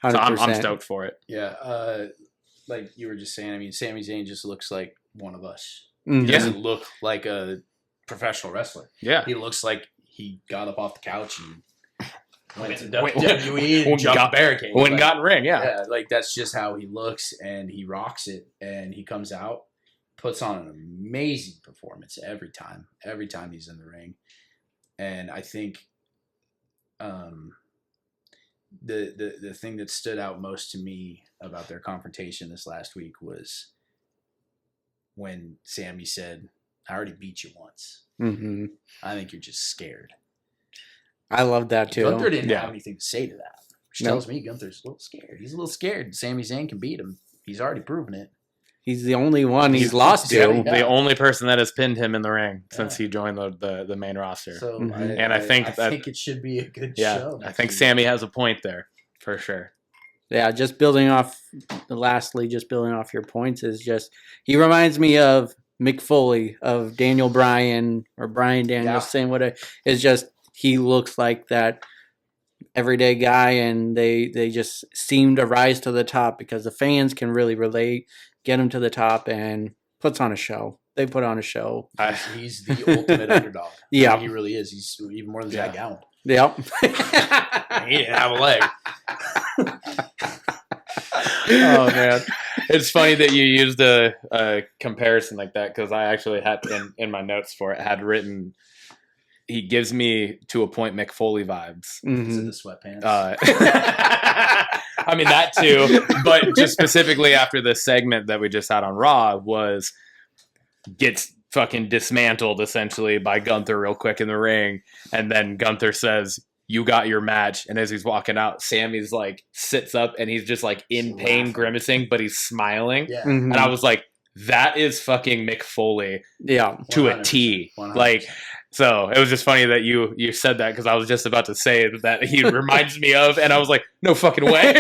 I'm stoked for it. Yeah. Like you were just saying, I mean, Sami Zayn just looks like one of us. Mm-hmm. He doesn't look like a professional wrestler. Yeah. He looks like he got up off the couch and went to WWE and jumped the barricade. Got in ring, yeah. Like, that's just how he looks, and he rocks it, and he comes out, puts on an amazing performance every time he's in the ring. And I think the thing that stood out most to me about their confrontation this last week was when Sammy said, I already beat you once. Mm-hmm. I think you're just scared. I love that too. Gunther didn't have anything to say to that, which tells me Gunther's a little scared. He's a little scared. Sami Zayn can beat him. He's already proven it. He's the only one he's lost to. The only person that has pinned him in the ring since he joined the main roster. So I think it should be a good show. I think Sammy has a point there. For sure. Yeah, just building off your points is just he reminds me of Mick Foley, of Daniel Bryan or Brian Danielson. What is just he looks like that everyday guy, and they just seem to rise to the top because the fans can really relate, get him to the top, and puts on a show. They put on a show. He's the ultimate underdog. Yeah, he really is. He's even more than Jack Gallen. Yep. He didn't have a leg. Oh man, it's funny that you used a comparison like that, because I actually had in my notes for it had written, he gives me to a point Mick Foley vibes. Is it the sweatpants? I mean that too, but just specifically after the segment that we just had on Raw gets fucking dismantled essentially by Gunther real quick in the ring, and then Gunther says, "You got your match," and as he's walking out, Sammy's like sits up and he's just like in pain, grimacing, but he's smiling. Yeah. And I was like, that is fucking Mick Foley to a T. 100%. Like, so it was just funny that you said that, because I was just about to say that he reminds me of, and I was like, no fucking way.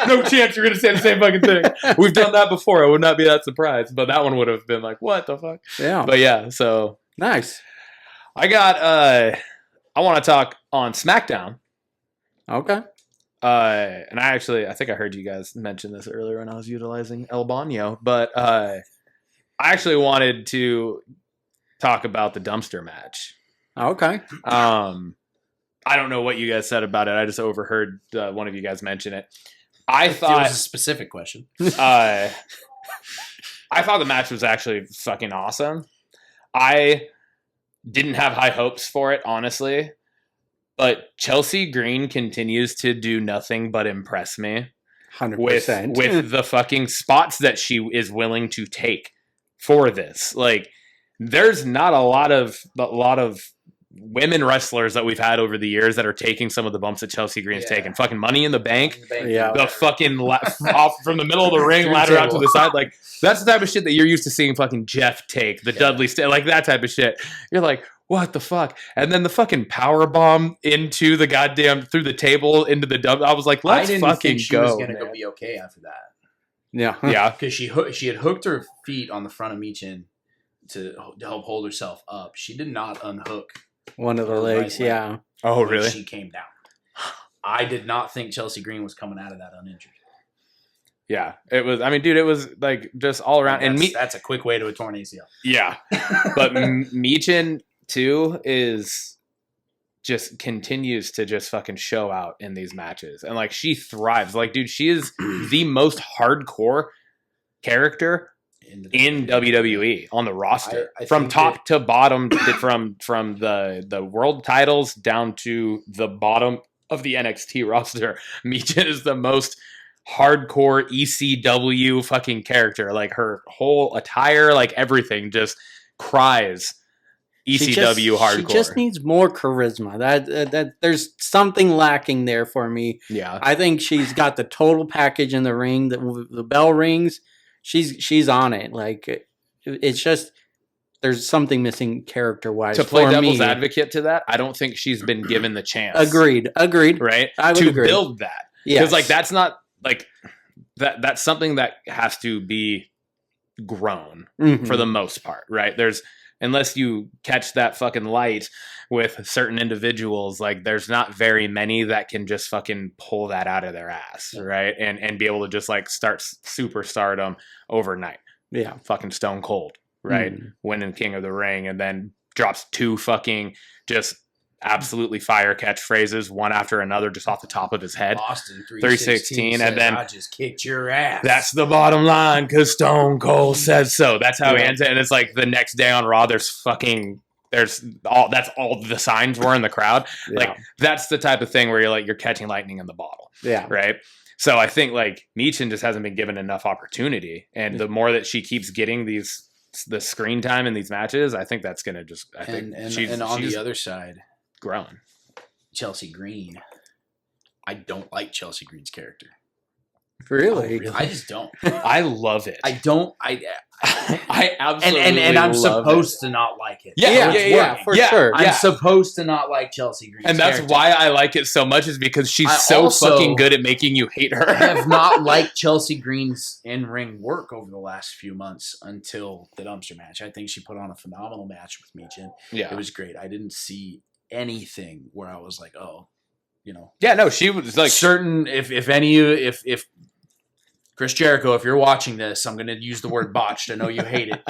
No chance you're going to say the same fucking thing. We've done that before. I would not be that surprised, but that one would have been like, what the fuck? Yeah. But yeah, so. Nice. I got, I want to talk on SmackDown. Okay. And I think I heard you guys mention this earlier when I was utilizing El Bano, but I actually wanted to talk about the dumpster match. Okay. I don't know what you guys said about it. I just overheard one of you guys mention it. I It thought was a specific question. I thought the match was actually fucking awesome. I didn't have high hopes for it, honestly. But Chelsea Green continues to do nothing but impress me 100%. with the fucking spots that she is willing to take for this. Like, there's not a lot of women wrestlers that we've had over the years that are taking some of the bumps that Chelsea Green's taken. Fucking Money in the Bank. Yeah. The fucking off from the middle of the ring, ladder out to the side. Like, that's the type of shit that you're used to seeing fucking Jeff take. The Dudley, like that type of shit. You're like, what the fuck? And then the fucking power bomb into the goddamn, through the table into the dump. I was like, let's fucking think she go. was going to be okay after that. Yeah. Yeah. Because she had hooked her feet on the front of Michin to help hold herself up. She did not unhook One of the legs, right leg yeah. Oh, when really? she came down. I did not think Chelsea Green was coming out of that uninjured. Yeah. It was, I mean, dude, it was like just all around. And That's a quick way to a torn ACL. yeah. But Michin, too, is just continues to just fucking show out in these matches. And like, she thrives. Like, dude, she is the most hardcore character in WWE on the roster. I from think top to bottom, from the world titles down to the bottom of the NXT roster. Michin is the most hardcore ECW fucking character. Like, her whole attire, like everything just cries ECW hardcore. She just needs more charisma. That there's something lacking there for me. Yeah. I think she's got the total package in the ring. The bell rings. She's on it. Like, it's just there's something missing character wise. To play for devil's me. advocate to that, I don't think she's been given the chance. Agreed. Right? I would to agree. build that. Yes. Because like that's not like that's something that has to be grown Mhm. for the most part, right? There's, unless you catch that fucking light with certain individuals, like there's not very many that can just fucking pull that out of their ass, right? And be able to just like start superstardom overnight. Yeah. Fucking Stone Cold, right? Winning King of the Ring, and then drops two fucking just absolutely fire catchphrases, one after another, just off the top of his head. Austin 316, and then I just kicked your ass. that's the bottom line because Stone Cold says so. That's how he ends it. And it's like the next day on Raw, that's all the signs were in the crowd. Yeah. Like, that's the type of thing where you're like, you're catching lightning in the bottle. Yeah. Right. So I think like Michin just hasn't been given enough opportunity. And the more that she keeps getting the screen time in these matches, I think that's going to just, I think she's on the other side, grown. Chelsea Green. I don't like Chelsea Green's character. Really? I just don't. I love it. I don't. I absolutely and I'm love supposed it. to not like it. Yeah, So it's working. for sure. I'm supposed to not like Chelsea Green. And that's why I like it so much, is because she's I so also fucking good at making you hate her. I have not liked Chelsea Green's in-ring work over the last few months until the dumpster match. I think she put on a phenomenal match with Michin. Yeah. It was great. I didn't see anything where I was like, oh, Yeah, no, she was like certain. If Chris Jericho, if you're watching this, I'm going to use the word botched. I know you hate it.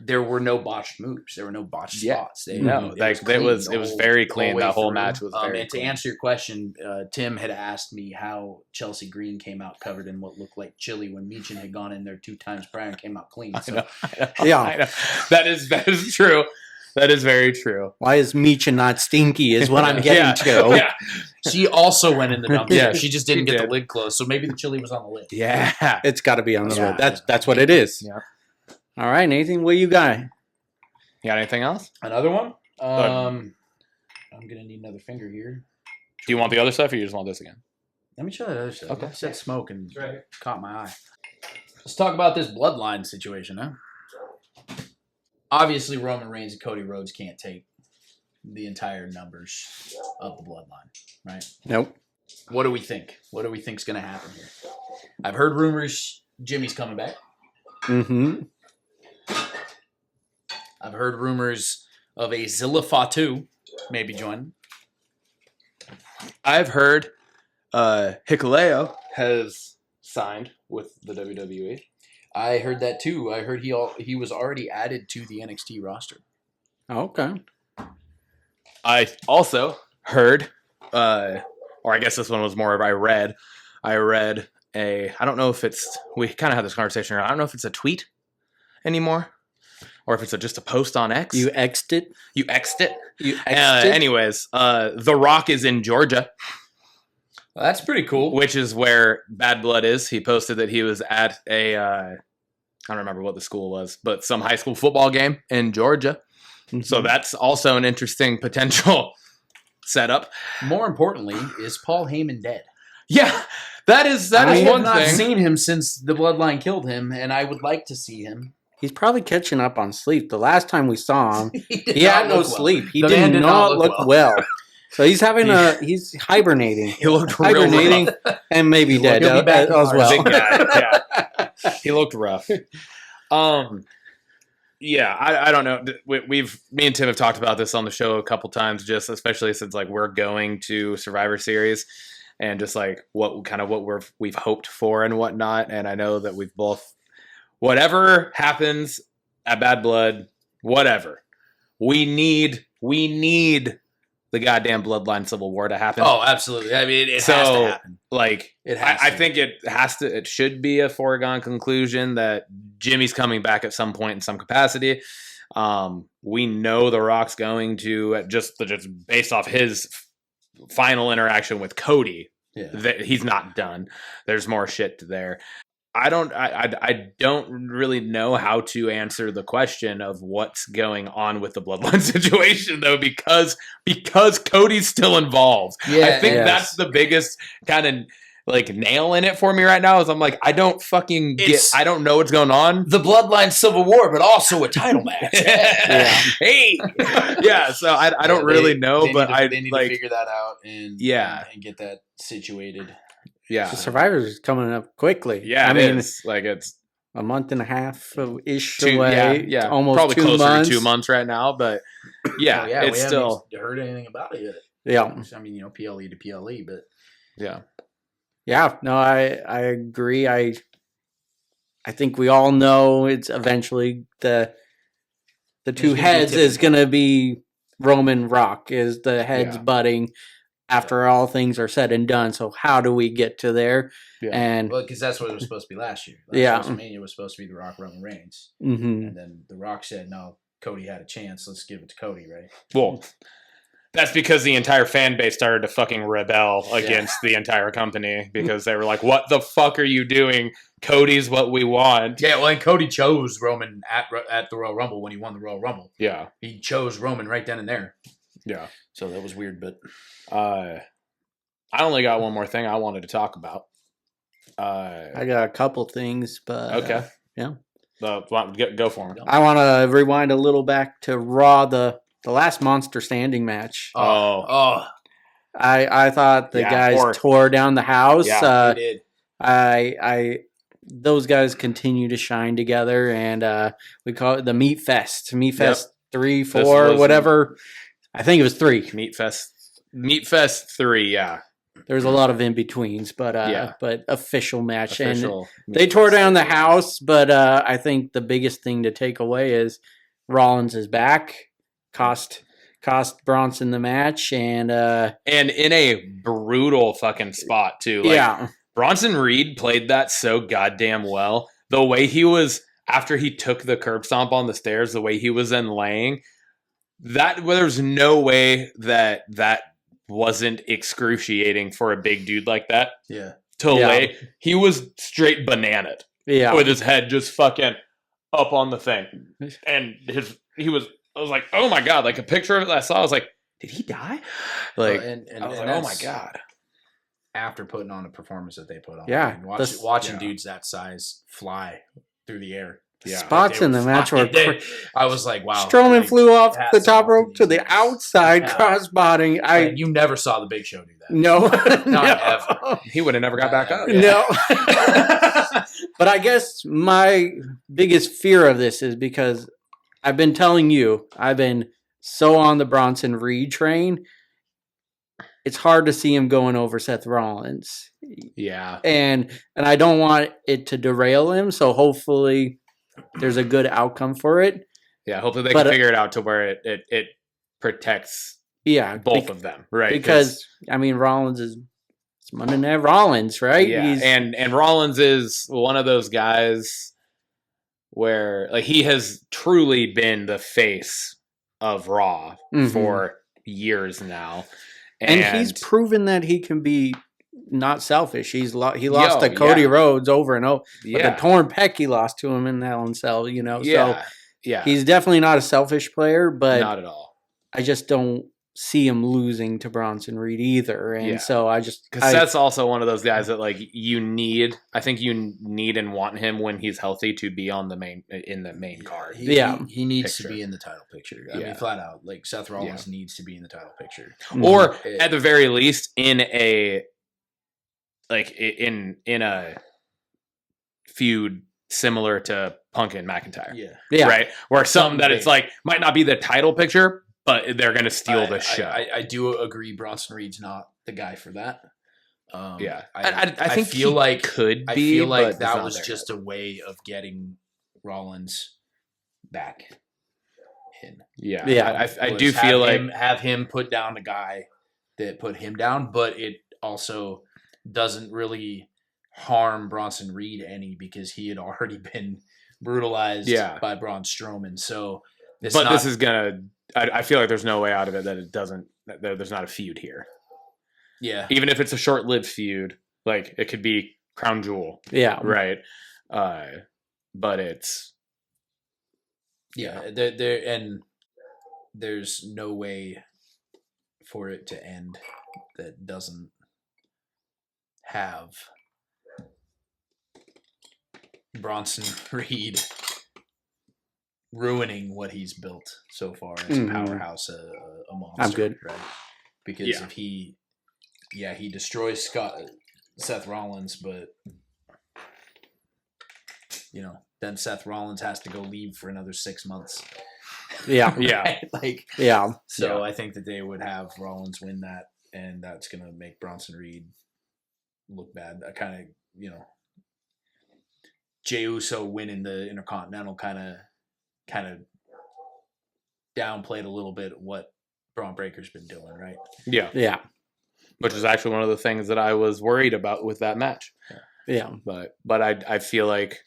There were no botched moves. There were no botched spots. it was very clean. That whole match was very and to clean. answer your question, Tim had asked me how Chelsea Green came out covered in what looked like chili when Michin had gone in there 2 times prior and came out clean. So I know. That is true. That is very true. Why is Michin not stinky is what I'm getting to. Yeah. she also went in the dumpster. Yeah, she just didn't she get did. the lid closed. So maybe the chili was on the lid. Yeah. It's got to be on the Yeah. road. That's what it is. Yeah. All right, Nathan, what you got? You got anything else? Another one? I'm going to need another finger here. Do you want the other stuff, or you just want this again? Let me try that other stuff. Okay. I said smoke and caught my eye. Let's talk about this bloodline situation, huh? Obviously, Roman Reigns and Cody Rhodes can't take the entire numbers of the bloodline, right? Nope. What do we think? What do we think's going to happen here? I've heard rumors Jimmy's coming back. Mm-hmm. I've heard rumors of a Zilla Fatu maybe joining. I've heard Hikuleo has signed with the WWE. I heard that too. I heard he was already added to the NXT roster. Okay. I also heard, or I guess this one was more of I read I don't know if we kind of had this conversation. I don't know if it's a tweet anymore, or if it's just a post on X. You X'd it? You X'd it? You X'd it? Anyways, The Rock is in Georgia, Well, that's pretty cool. which is where Bad Blood is. He posted that he was at I don't remember what the school was, but some high school football game in Georgia. Mm-hmm. So that's also an interesting potential setup. More importantly, is Paul Heyman dead? Yeah, that is I have one not thing. seen him since the Bloodline killed him, and I would like to see him. He's probably catching up on sleep. The last time we saw him, did he not had no look well. sleep. He The man did not look well. So he's having he's hibernating. He looked real hibernating and maybe dead He'll be back as tomorrow. well. Big guy. Yeah, he looked rough. Yeah, I don't know. Me and Tim have talked about this on the show a couple times, just especially since like we're going to Survivor Series, and just like what we've hoped for and whatnot. And I know that we've both, whatever happens at Bad Blood, whatever, we need the goddamn Bloodline Civil War to happen. Oh, absolutely. I mean, it has to happen. Like, It has I to. think it should be a foregone conclusion that Jimmy's coming back at some point in some capacity. We know The Rock's going to, just based off his final interaction with Cody, that he's not done. There's more shit there. I don't really know how to answer the question of what's going on with the Bloodline situation, though, because Cody's still involved. Yeah, I think yes. that's the biggest kind of like nail in it for me right now. Is I'm like, I don't fucking get. It's- I don't know what's going on. The Bloodline Civil War, but also a title match. Hey, yeah. So I don't really know, but they need like, to figure that out and and get that situated. yeah, The Survivors is coming up quickly. yeah. I mean, it's like it's a month and a half ish two, away. yeah, almost probably 2 closer months. to 2 months right now, but yeah, So, it's we still haven't heard anything about it yet. Yeah, I mean, PLE to PLE, but yeah. yeah. No, I agree. I think we all know it's eventually the two gonna be heads is typical. going to be Roman Rock is the heads Yeah. butting after all things are said and done. So how do we get to there? Yeah. And well, because that's what it was supposed to be last year. Yeah. WrestleMania was supposed to be The Rock, Roman Reigns, mhm. and then The Rock said, "No, Cody had a chance. Let's give it to Cody." Right? Well, that's because the entire fan base started to fucking rebel against the entire company because they were like, "What the fuck are you doing? Cody's what we want." Yeah. Well, and Cody chose Roman at the Royal Rumble when he won the Royal Rumble. Yeah, He chose Roman right then and there. yeah. So that was weird, but I only got one more thing I wanted to talk about. I got a couple things, but Okay. yeah. Go for him. I want to rewind a little back to Raw, the last Monster Standing match. Oh. I thought the guys or- tore down the house. Yeah, They did. I those guys continue to shine together, and we call it the Meat Fest. Meat Fest 3, 4, was- whatever. I think it was 3. Meat Fest 3, yeah. There's a lot of in betweens, but Yeah. but official match, and Official they Meat tore Fest down the 3. house. But I think the biggest thing to take away is Rollins is back. Cost Bronson the match, and in a brutal fucking spot too. Like, yeah, Bronson Reed played that so goddamn well. The way he was after he took the curb stomp on the stairs, the way he was then laying, there's no way that wasn't excruciating for a big dude like that Yeah. to Yeah. lay. He was straight bananaed yeah. with his head just fucking up on the thing, and I was like, oh my god! Like a picture of it that I saw, I was like, did he die? Like, and I was and like, oh my that's god! after putting on a performance that they put on. Yeah, I mean, the- watching yeah. dudes that size fly through the air. Yeah. Spots They in the match were. flying. I was like, wow. Strowman like, flew off the hats top off rope to the these dudes. outside Yeah. crossbody. Like, you never saw the Big Show do that. No, Not ever. He would have never got back up. No. But I guess my biggest fear of this is because I've been telling you, I've been so on the Bronson Reed train. It's hard to see him going over Seth Rollins. Yeah. And I don't want it to derail him, so hopefully there's a good outcome for it. Yeah. Hopefully they But, can figure it out to where it protects Yeah, both of them, right? because I mean Rollins is it's Monday Night Rollins, right? yeah, He's, and Rollins is one of those guys where like he has truly been the face of Raw Mhm. for years now, and he's proven that he can be not selfish. He lost to Yo, Cody yeah. Rhodes over and over. But yeah, the torn pec he lost to him in Hell in Cell, you know. yeah, So yeah, he's definitely not a selfish player, but not at all. I just don't see him losing to Bronson Reed either. And Yeah. so Because that's also one of those guys that like I think you need and want him when he's healthy to be on the main card. He needs Picture. to be in the title picture. I Yeah. mean, flat out. Like Seth Rollins needs to be in the title picture. Or It- at the very least in a a feud similar to Punk and McIntyre. yeah. Right? Where something that Something it's like might not be the title picture, but they're gonna steal the show. I do agree Bronson Reed's not the guy for that. Yeah. I think feel he like could I be, feel like but it's that not was there just a way of getting Rollins back in. yet. Yeah. I Was do feel like have him put down the guy that put him down, but it also doesn't really harm Bronson Reed any because he had already been brutalized Yeah. by Braun Strowman. So this is gonna I feel like there's no way out of it that it doesn't that there's not a feud here. yeah. Even if it's a short-lived feud, like it could be Crown Jewel, Yeah. right? But it's Yeah, there and there's no way for it to end that doesn't have Bronson Reed ruining what he's built so far as Mhm. a powerhouse, a monster. I'm good. right? Because Yeah. if he destroys Seth Rollins, but then Seth Rollins has to go leave for another 6 months. Yeah. yeah. Right? Like, Yeah. so Yeah. I think that they would have Rollins win that, and that's going to make Bronson Reed look bad. I kind of, Jey Uso winning the Intercontinental kind of downplayed a little bit what Braun Breaker's been doing, right? Yeah. Yeah. Which is actually one of the things that I was worried about with that match. Yeah. But I feel like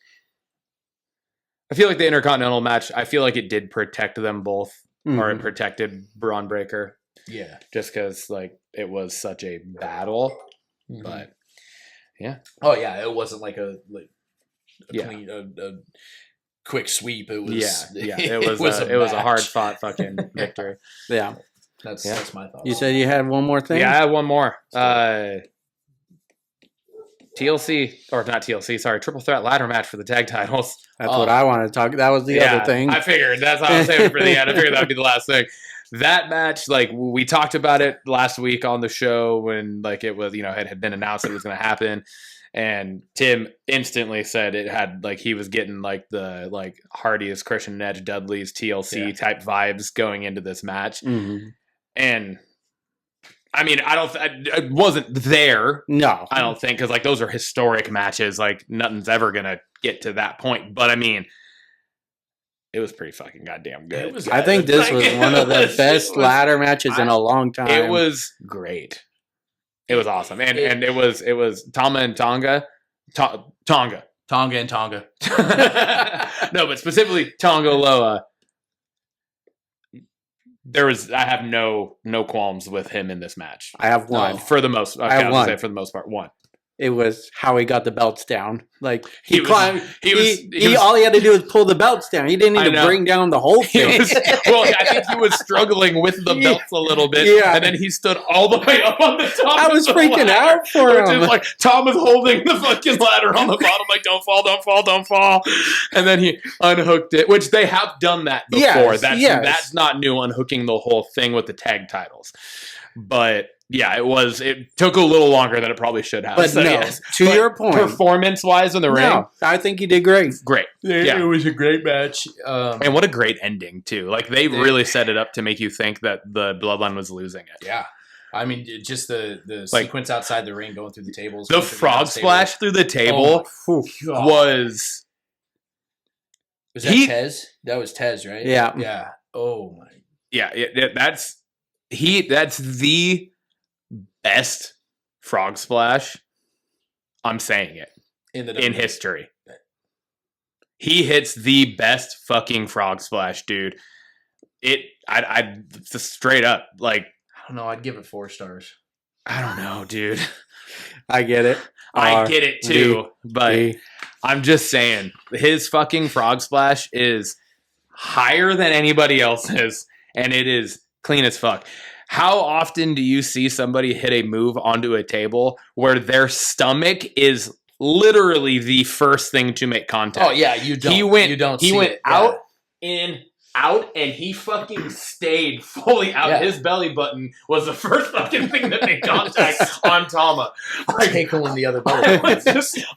the Intercontinental match, I feel like it did protect them both, or it Mhm. protected Braun Breaker, Yeah. just because like it was such a battle. But Oh yeah, it wasn't like a Yeah. clean a quick sweep. It was yeah, it was a hard match. fought fucking victory. Yeah. That's my thought. You said you had one more thing? Yeah, I had one more. TLC, or not TLC, sorry, triple threat ladder match for the tag titles. That's what I want to talk. That was the other thing. I figured that's how I was saving for the end. I figured that would be the last thing. That match, like we talked about it last week on the show when like it was, had been announced it was going to happen. And Tim instantly said it had like he was getting like the like Hardy's, Christian Edge, Dudley's TLC type vibes going into this match. Mm-hmm. And I mean, I wasn't there. No, I don't think, because like those are historic matches. Like nothing's ever gonna get to that point. But I mean, it was pretty fucking goddamn good. I think this was one of the best ladder matches in a long time. It was great. It was awesome, and it was Tama and Tonga, Tonga and Tonga. No, but specifically Tonga Loa. I have no qualms with him in this match. I have one. For the most, I have one. Say for the most part, one. It was how he got the belts down. Like he climbed. He was all he had to do was pull the belts down. He didn't need to bring down the whole thing. I think he was struggling with the belts a little bit. Yeah. And then he stood all the way up on the top. I was freaking out for him. Like Tom was holding the fucking ladder on the bottom, like don't fall, don't fall, don't fall. And then he unhooked it, which they have done that before. That's not new, unhooking the whole thing with the tag titles. But yeah, it took a little longer than it probably should have. But your point, performance-wise in the ring, I think he did great. Great. It was a great match. And what a great ending, too. Like, they really set it up to make you think that the Bloodline was losing it. Yeah. I mean, just the sequence outside the ring, going through the tables. The frog splash through the table was... Was that Tez? That was Tez, right? Yeah. Yeah. Oh, my... Yeah, that's the best frog splash. I'm saying it in history. He hits the best fucking frog splash, dude. I straight up like. I don't know. I'd give it 4 stars. I don't know, dude. I get it. I get it too, but I'm just saying his fucking frog splash is higher than anybody else's, and it is clean as fuck. How often do you see somebody hit a move onto a table where their stomach is literally the first thing to make contact? Oh yeah, you don't. He went out, in, out, and he fucking stayed fully out. Yeah. His belly button was the first fucking thing that made contact on Tama. Like, tickling the other belly.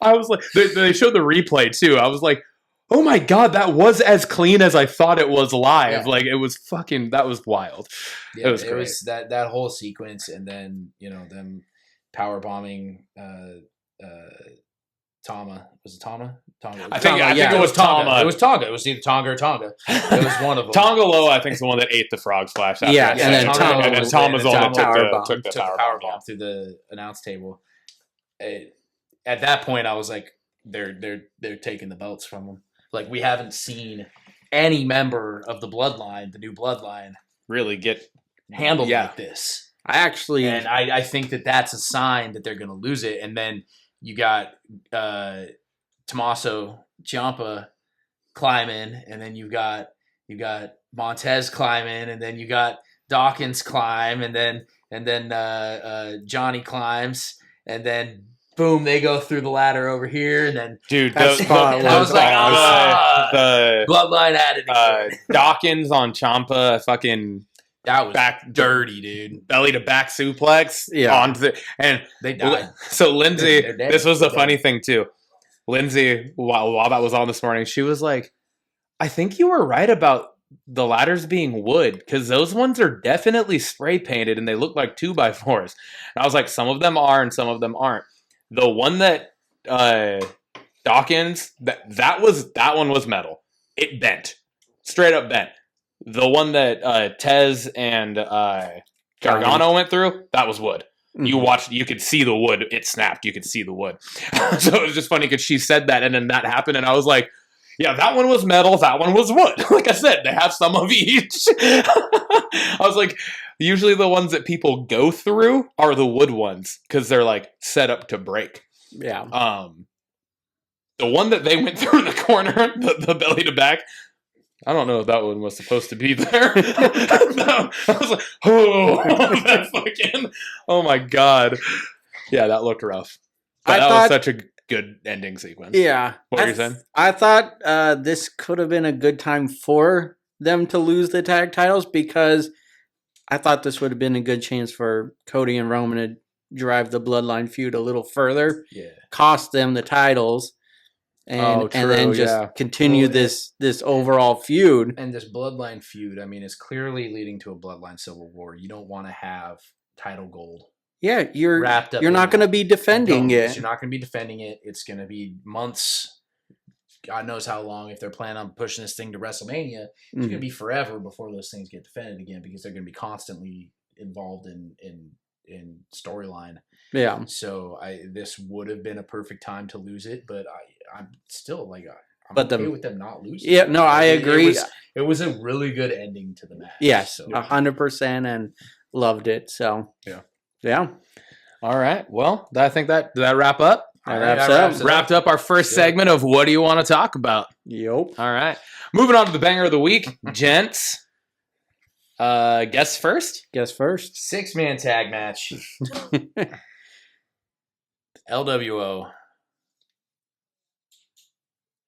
I was like, they showed the replay too. I was like, oh my God, that was as clean as I thought it was live. Yeah. Like, it was fucking, that was wild. Yeah, it was great. It was that whole sequence, and then, them power bombing Tama. Was it Tama? Tonga. I think it was Tama. It was Tonga. It was either Tonga or Tonga. It was one of them. Tonga Loa, I think, is the one that ate the frog splash. After and then Tama's the one that took the power bomb through the announce table. At that point, I was like, they're taking the belts from them. Like, we haven't seen any member of the bloodline, the new bloodline, really get handled like this. And I think that that's a sign that they're going to lose it. And then you got Tommaso Ciampa climbing, and then you got Montez climbing, and then you got Dawkins climb, and then Johnny climbs, and then boom, they go through the ladder over here, and then dude, I was like, the bloodline had it. Dawkins on Ciampa, fucking that was back dirty, dude. Belly to back suplex, and they died. So Lindsay, this was a funny thing too. Lindsay, while that was on this morning, she was like, "I think you were right about the ladders being wood, because those ones are definitely spray painted and they look like 2x4s." And I was like, "Some of them are, and some of them aren't." The one that Dawkins, that one was metal. It bent, straight up bent. The one that Tez and Gargano went through, that was wood. Mm-hmm. You could see the wood. It snapped. You could see the wood. So it was just funny because she said that, and then that happened, and I was like, yeah, that one was metal. That one was wood. Like I said, they have some of each. I was like, usually the ones that people go through are the wood ones because they're like set up to break. Yeah. The one that they went through in the corner, the belly to back, I don't know if that one was supposed to be there. No, I was like, oh, that fucking, oh my God. Yeah, that looked rough. But I that thought, was such a good ending sequence. yeah. What were you saying? I thought this could have been a good time for them to lose the tag titles because I thought this would have been a good chance for Cody and Roman to drive the Bloodline feud a little further, cost them the titles, and then just continue this overall feud. And this Bloodline feud, I mean, is clearly leading to a Bloodline Civil War. You don't want to have title gold. Yeah, you're wrapped up. You're not going to be defending it. You're not going to be defending it. It's going to be months. God knows how long. If they're planning on pushing this thing to WrestleMania, it's going to be forever before those things get defended again because they're going to be constantly involved in storyline. Yeah. So this would have been a perfect time to lose it, but I'm still like I'm okay with them not losing. Yeah, no, I agree. It was a really good ending to the match. Yes, 100%, and loved it. So yeah. All right. Well, I think that wrap up. Wrapped up our first segment of What Do You Want to Talk About? Yep. All right. Moving on to the banger of the week, gents. Guess first? Guess first. 6-man tag match. LWO.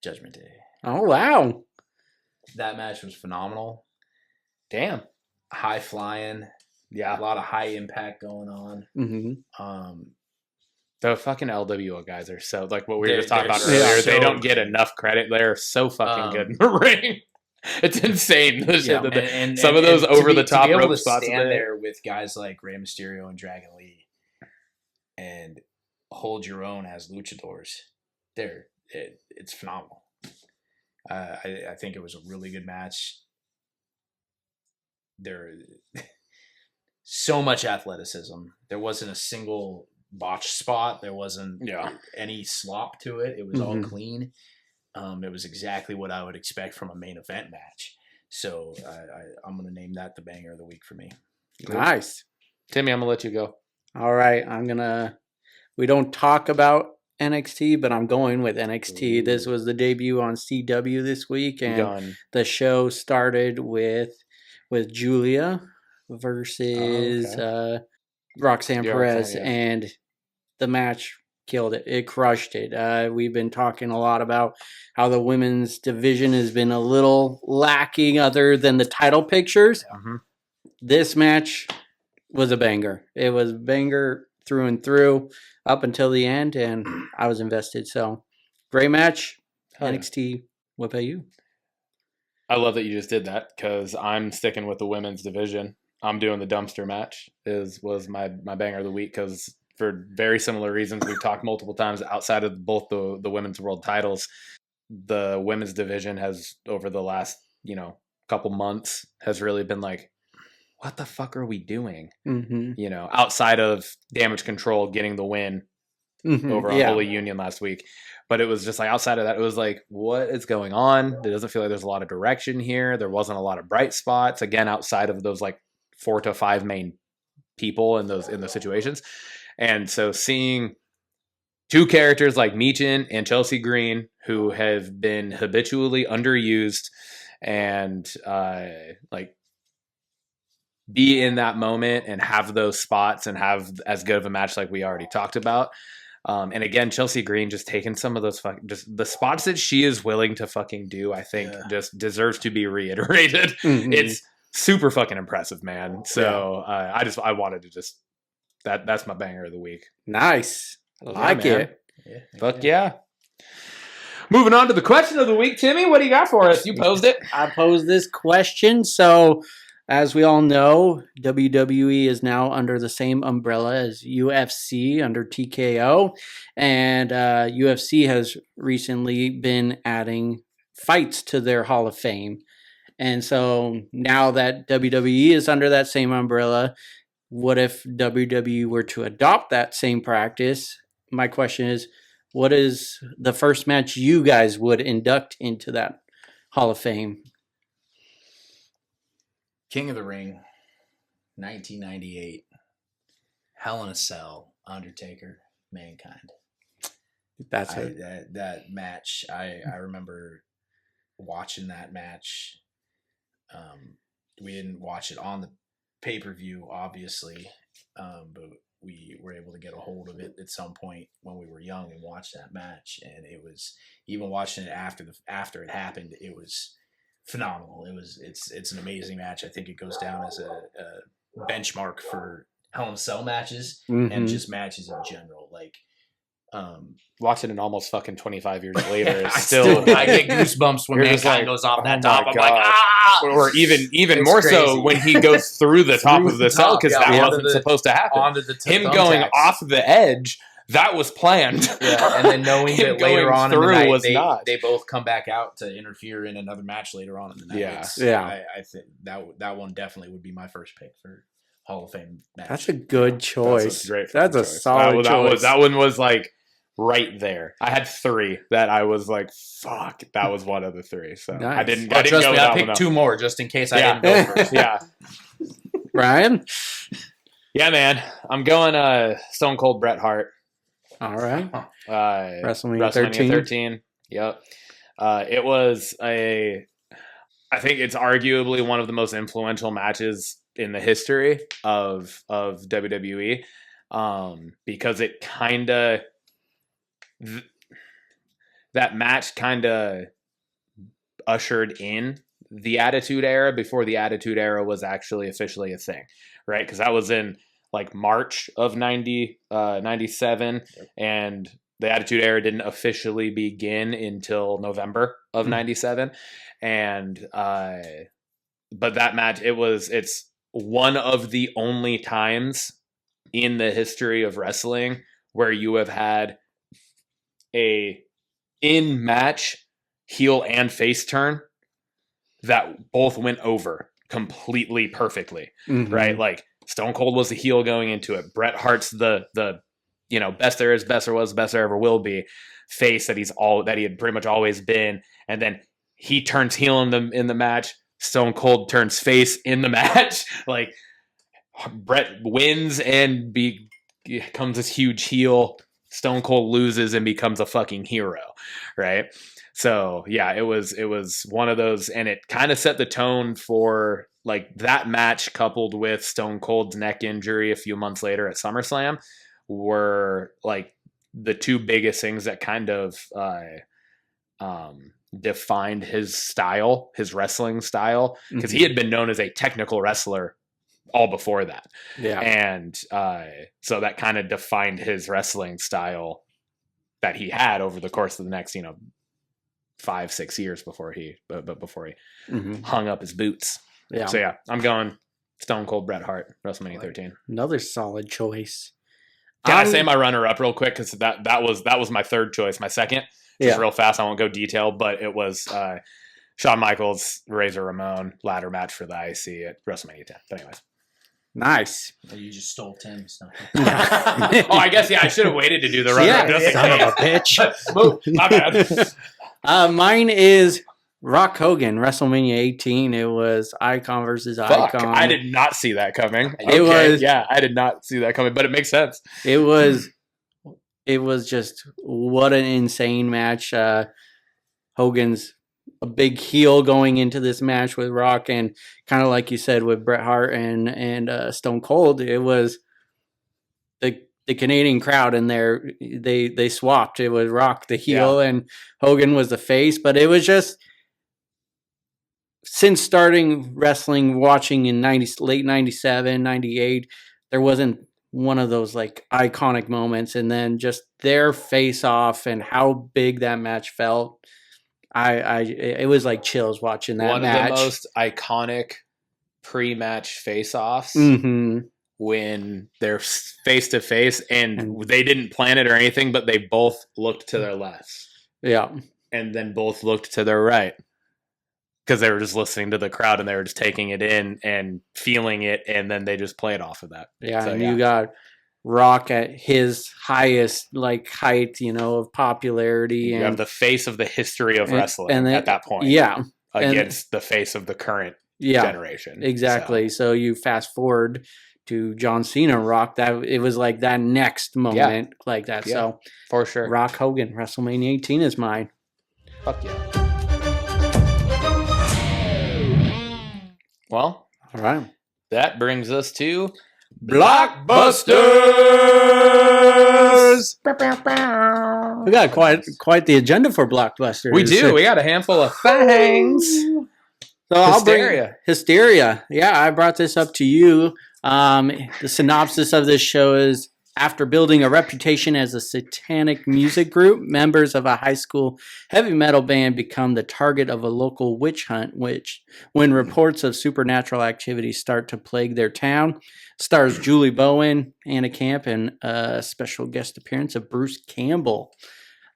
Judgment Day. Oh, wow. That match was phenomenal. Damn. High flying. Yeah. A lot of high impact going on. Mm-hmm. The fucking LWO guys are so, like what we were just talking about earlier, they don't get enough credit. They're so fucking good in the ring. It's insane. Some of those over-the-top rope spots. Stand there with guys like Rey Mysterio and Dragon Lee and hold your own as luchadors. It's phenomenal. I think it was a really good match. There so much athleticism. There wasn't a single botch spot. There wasn't any slop to it. It was all clean. It was exactly what I would expect from a main event match. So I'm going to name that the banger of the week for me. Nice. Timmy, I'm going to let you go. All right. We don't talk about NXT, but I'm going with NXT. Ooh. This was the debut on CW this week, and the show started with Julia versus Roxanne Perez, and the match killed it. It crushed it. We've been talking a lot about how the women's division has been a little lacking other than the title pictures. Mm-hmm. This match was a banger. It was a banger through and through up until the end, and I was invested. So, great match. NXT. What about you? I love that you just did that because I'm sticking with the women's division. I'm doing the dumpster match. Was my banger of the week because for very similar reasons. We've talked multiple times outside of both the women's world titles. The women's division has, over the last, couple months, has really been like, what the fuck are we doing? Mm-hmm. Outside of Damage Control getting the win over Holy Union last week. But it was just like, outside of that, it was like, what is going on? It doesn't feel like there's a lot of direction here. There wasn't a lot of bright spots. Again, outside of those like 4 to 5 main people in those situations. And so seeing two characters like Meechin and Chelsea Green, who have been habitually underused and be in that moment and have those spots and have as good of a match like we already talked about. And again, Chelsea Green just taking some of those just the spots that she is willing to fucking do, I think just deserves to be reiterated. Mm-hmm. It's super fucking impressive, man. So I wanted to just, that's my banger of the week. Nice. I like it. Yeah. Fuck yeah. Moving on to the question of the week, Timmy, what do you got for us? You posed it. I posed this question. So, as we all know, WWE is now under the same umbrella as UFC under TKO. And UFC has recently been adding fights to their Hall of Fame. And so now that WWE is under that same umbrella, what if WWE were to adopt that same practice? My question is, what is the first match you guys would induct into that Hall of Fame? King of the Ring, 1998. Hell in a Cell, Undertaker, Mankind. That's it. That match, I remember watching that match. We didn't watch it on the pay-per-view, obviously, but we were able to get a hold of it at some point when we were young and watch that match. And it was, even watching it after it happened, it was phenomenal. It's an amazing match. I think it goes down as a benchmark for Hell in a Cell matches and just matches in general. Like, watching it almost fucking 25 years later, it's still I get goosebumps when Mankind goes off that top. I'm like, ah! Or even more crazy. so when he goes through the top of the cell, because that wasn't supposed to happen. Him going off the edge, that was planned. Yeah, and then knowing that later on in the night they both come back out to interfere in another match later on in the night. I think that one definitely would be my first pick for Hall of Fame match. That's a good choice. That's a solid choice. That one was like right there. I had 3 that I was like, fuck, that was one of the 3. So nice. I didn't trust go me, with I that picked one 2 more just in case I didn't go first. Yeah. Ryan? Yeah, man. I'm going Stone Cold Bret Hart. All right. WrestleMania 13. Yep. It was I think it's arguably one of the most influential matches in the history of WWE. Because it kind of that match kind of ushered in the Attitude Era before the Attitude Era was actually officially a thing, right? Because that was in like March of 97, and the Attitude Era didn't officially begin until November of 97. And but that match, it's one of the only times in the history of wrestling where you have had a in-match heel and face turn that both went over completely perfectly, right? Like Stone Cold was the heel going into it. Bret Hart's the best there is, best there was, best there ever will be face that he had pretty much always been, and then he turns heel in the match. Stone Cold turns face in the match. Like Bret wins and becomes this huge heel. Stone Cold loses and becomes a fucking hero, right? So yeah, it was one of those, and it kind of set the tone for like that match, coupled with Stone Cold's neck injury a few months later at SummerSlam, were like the 2 biggest things that kind of defined his style, his wrestling style, because he had been known as a technical wrestler all before that. Yeah. And so that kind of defined his wrestling style that he had over the course of the next, 5-6 years before he hung up his boots. Yeah. So yeah, I'm going Stone Cold Bret Hart, WrestleMania 13. Another solid choice. Can I say my runner-up real quick? Because that was my third choice. My second, just real fast, I won't go detailed, but it was Shawn Michaels, Razor Ramon ladder match for the IC at WrestleMania 10. But anyways. Nice. You just stole Tim's. I guess, I should have waited to do the runner-up. Son of a bitch. Move. My bad. Mine is Rock Hogan, WrestleMania 18. It was Icon versus Icon. I did not see that coming. I did not see that coming, but it makes sense. It was just what an insane match. Hogan's a big heel going into this match with Rock, and kind of like you said with Bret Hart and Stone Cold, it was the Canadian crowd in there. They swapped. It was Rock the heel and Hogan was the face, but it was just, since starting wrestling, watching in late 97, 98, there wasn't one of those like iconic moments, and then just their face off and how big that match felt. It was like chills watching that match. One of the most iconic pre-match face-offs when they're face to face, and they didn't plan it or anything, but they both looked to their left. Yeah. And then both looked to their right, because they were just listening to the crowd and they were just taking it in and feeling it, and then they just played off of that. Yeah, so, and you got Rock at his highest height, of popularity. You have the face of the history of wrestling at that point. Yeah. Against the face of the current generation. Exactly. So you fast forward to John Cena, Rock, that it was like that next moment like that. Yeah, so for sure. Rock Hogan, WrestleMania 18 is mine. Fuck yeah. Well, all right. That brings us to Blockbusters. We got quite the agenda for Blockbusters. We do. We got a handful of things. So I'll bring Hysteria. Yeah, I brought this up to you. The synopsis of this show is: after building a reputation as a satanic music group, members of a high school heavy metal band become the target of a local witch hunt, when reports of supernatural activity start to plague their town. Stars Julie Bowen, Anna Camp, and a special guest appearance of Bruce Campbell.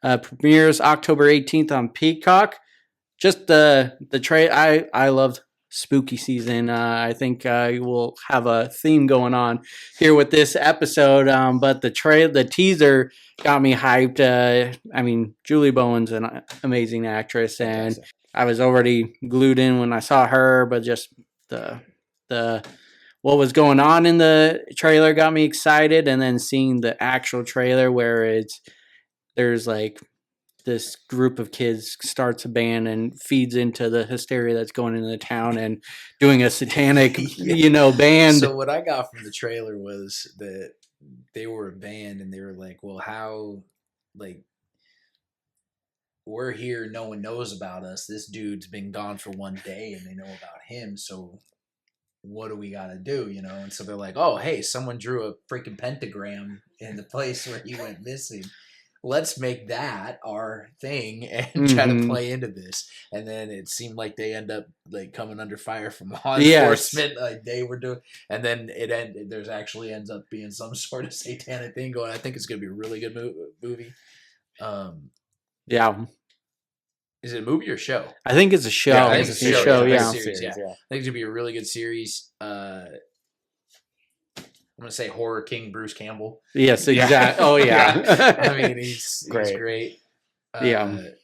Premieres October 18th on Peacock. Just the I loved spooky season. I think we'll have a theme going on here with this episode. But the teaser got me hyped. I mean, Julie Bowen's an amazing actress, and I was already glued in when I saw her. But just the what was going on in the trailer got me excited, and then seeing the actual trailer where there's like this group of kids starts a band and feeds into the hysteria that's going into the town and doing a satanic, band. So what I got from the trailer was that they were a band and they were like, well, how, like, we're here, no one knows about us. This dude's been gone for one day and they know about him. So what do we got to do, And so they're like, oh, hey, someone drew a freaking pentagram in the place where he went missing. Let's make that our thing and try to play into this. And then it seemed like they end up like coming under fire from law enforcement, like they were doing. And then there's actually ends up being some sort of satanic thing going. I think it's going to be a really good movie. Yeah. Is it a movie or show? I think it's a show. Yeah, I think it's a show. Yeah. Series, yeah. I think it's going to be a really good series. I'm going to say horror king Bruce Campbell. Yes, exactly. Oh, yeah. I mean, he's great. Yeah. I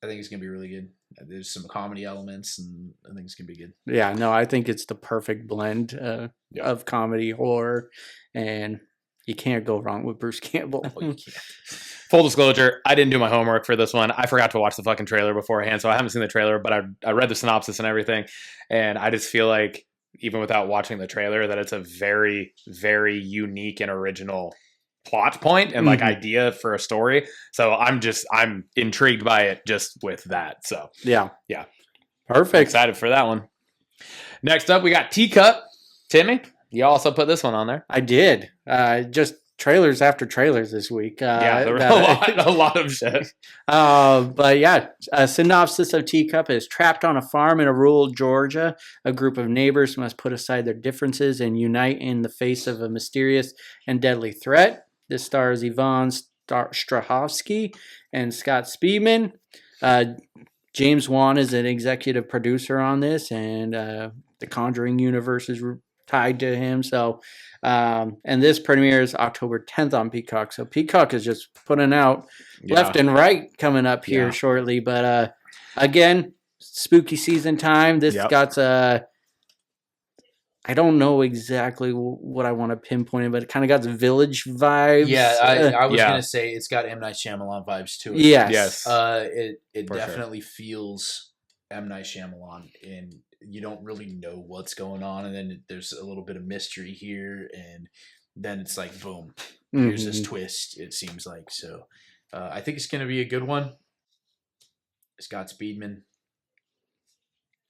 think it's going to be really good. There's some comedy elements, and I think it's going to be good. Yeah, no, I think it's the perfect blend of comedy, horror, and you can't go wrong with Bruce Campbell. Oh, you can't. Full disclosure, I didn't do my homework for this one. I forgot to watch the fucking trailer beforehand, so I haven't seen the trailer, but I read the synopsis and everything, and I just feel like, even without watching the trailer, that it's a very, very unique and original plot point and like idea for a story. So I'm intrigued by it just with that. So yeah. Perfect. Excited for that one. Next up, we got Teacup. Timmy, you also put this one on there. I did. Just trailers after trailers this week. There were a lot of shit. But yeah, a synopsis of Teacup is: trapped on a farm in a rural Georgia, a group of neighbors must put aside their differences and unite in the face of a mysterious and deadly threat. This stars Yvonne Strahovski and Scott Speedman. James Wan is an executive producer on this, and the Conjuring universe is tied to him. So, and this premieres October 10th on Peacock. So Peacock is just putting out left and right coming up here shortly. But again, spooky season time. This got I don't know exactly what I want to pinpoint it, but it kind of got the Village vibes. Yeah, I was gonna say it's got M. Night Shyamalan vibes to it. Yes. It definitely feels M. Night Shyamalan, and you don't really know what's going on, and then there's a little bit of mystery here, and then it's like boom, here's this twist. It seems like so. I think it's gonna be a good one. Scott Speedman.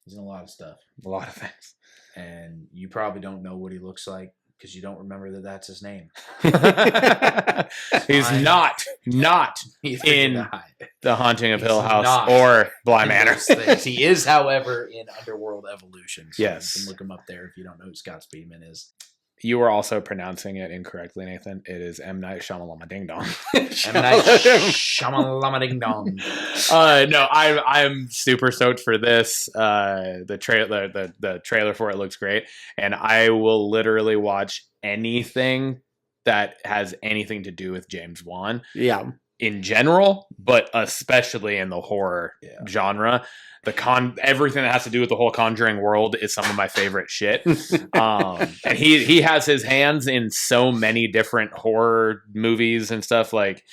He's in a lot of stuff. A lot of things. And you probably don't know what he looks like because you don't remember that that's his name. He's not in The Haunting of Hill House or Bly Manor. He is, however, in Underworld Evolution. So yes. You can look him up there if you don't know who Scott Speedman is. You were also pronouncing it incorrectly, Nathan. It is M. Night Shyamalama Ding Dong. M. Night Shyamalama Ding Dong. No, I'm super stoked for this. The trailer for it looks great, and I will literally watch anything that has anything to do with James Wan. Yeah. In general, but especially in the horror genre. Everything that has to do with the whole Conjuring world is some of my favorite shit. And he has his hands in so many different horror movies and stuff. Like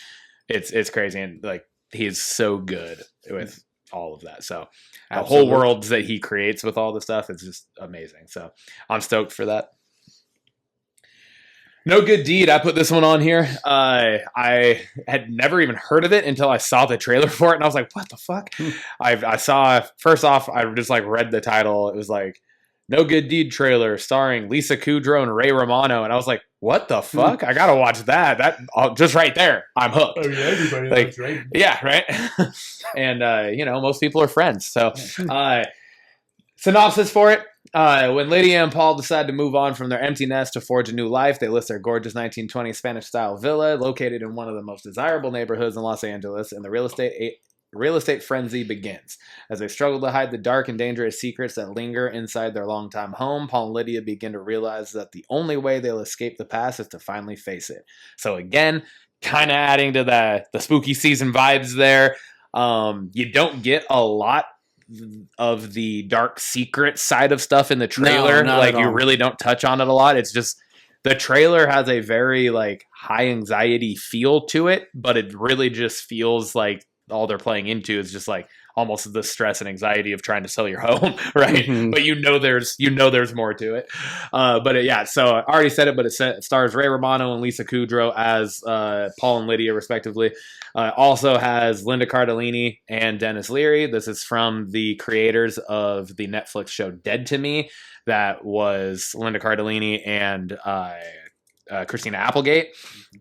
it's crazy, and like he's so good with all of that. So the whole worlds that he creates with all the stuff is just amazing. So I'm stoked for that. No Good Deed. I put this one on here. I had never even heard of it until I saw the trailer for it, and I was like, "What the fuck?" I saw first off, I just like read the title. It was like No Good Deed trailer starring Lisa Kudrow and Ray Romano, and I was like, "What the fuck? I gotta watch that." That just right there, I'm hooked. Oh yeah, everybody Like, likes Ray. Yeah, right. And most people are friends. So, synopsis for it. When Lydia and Paul decide to move on from their empty nest to forge a new life, they list their gorgeous 1920s Spanish-style villa located in one of the most desirable neighborhoods in Los Angeles, and the real estate frenzy begins. As they struggle to hide the dark and dangerous secrets that linger inside their longtime home, Paul and Lydia begin to realize that the only way they'll escape the past is to finally face it. So again, kind of adding to the spooky season vibes there. You don't get a lot of the dark secret side of stuff in the trailer. No, like you really don't touch on it a lot. It's just the trailer has a very like high anxiety feel to it, but it really just feels like all they're playing into is just like almost the stress and anxiety of trying to sell your home, right? Mhm. But there's more to it. Yeah, so I already said it, but it stars Ray Romano and Lisa Kudrow as Paul and Lydia, respectively. Also has Linda Cardellini and Dennis Leary. This is from the creators of the Netflix show Dead to Me. That was Linda Cardellini and Christina Applegate.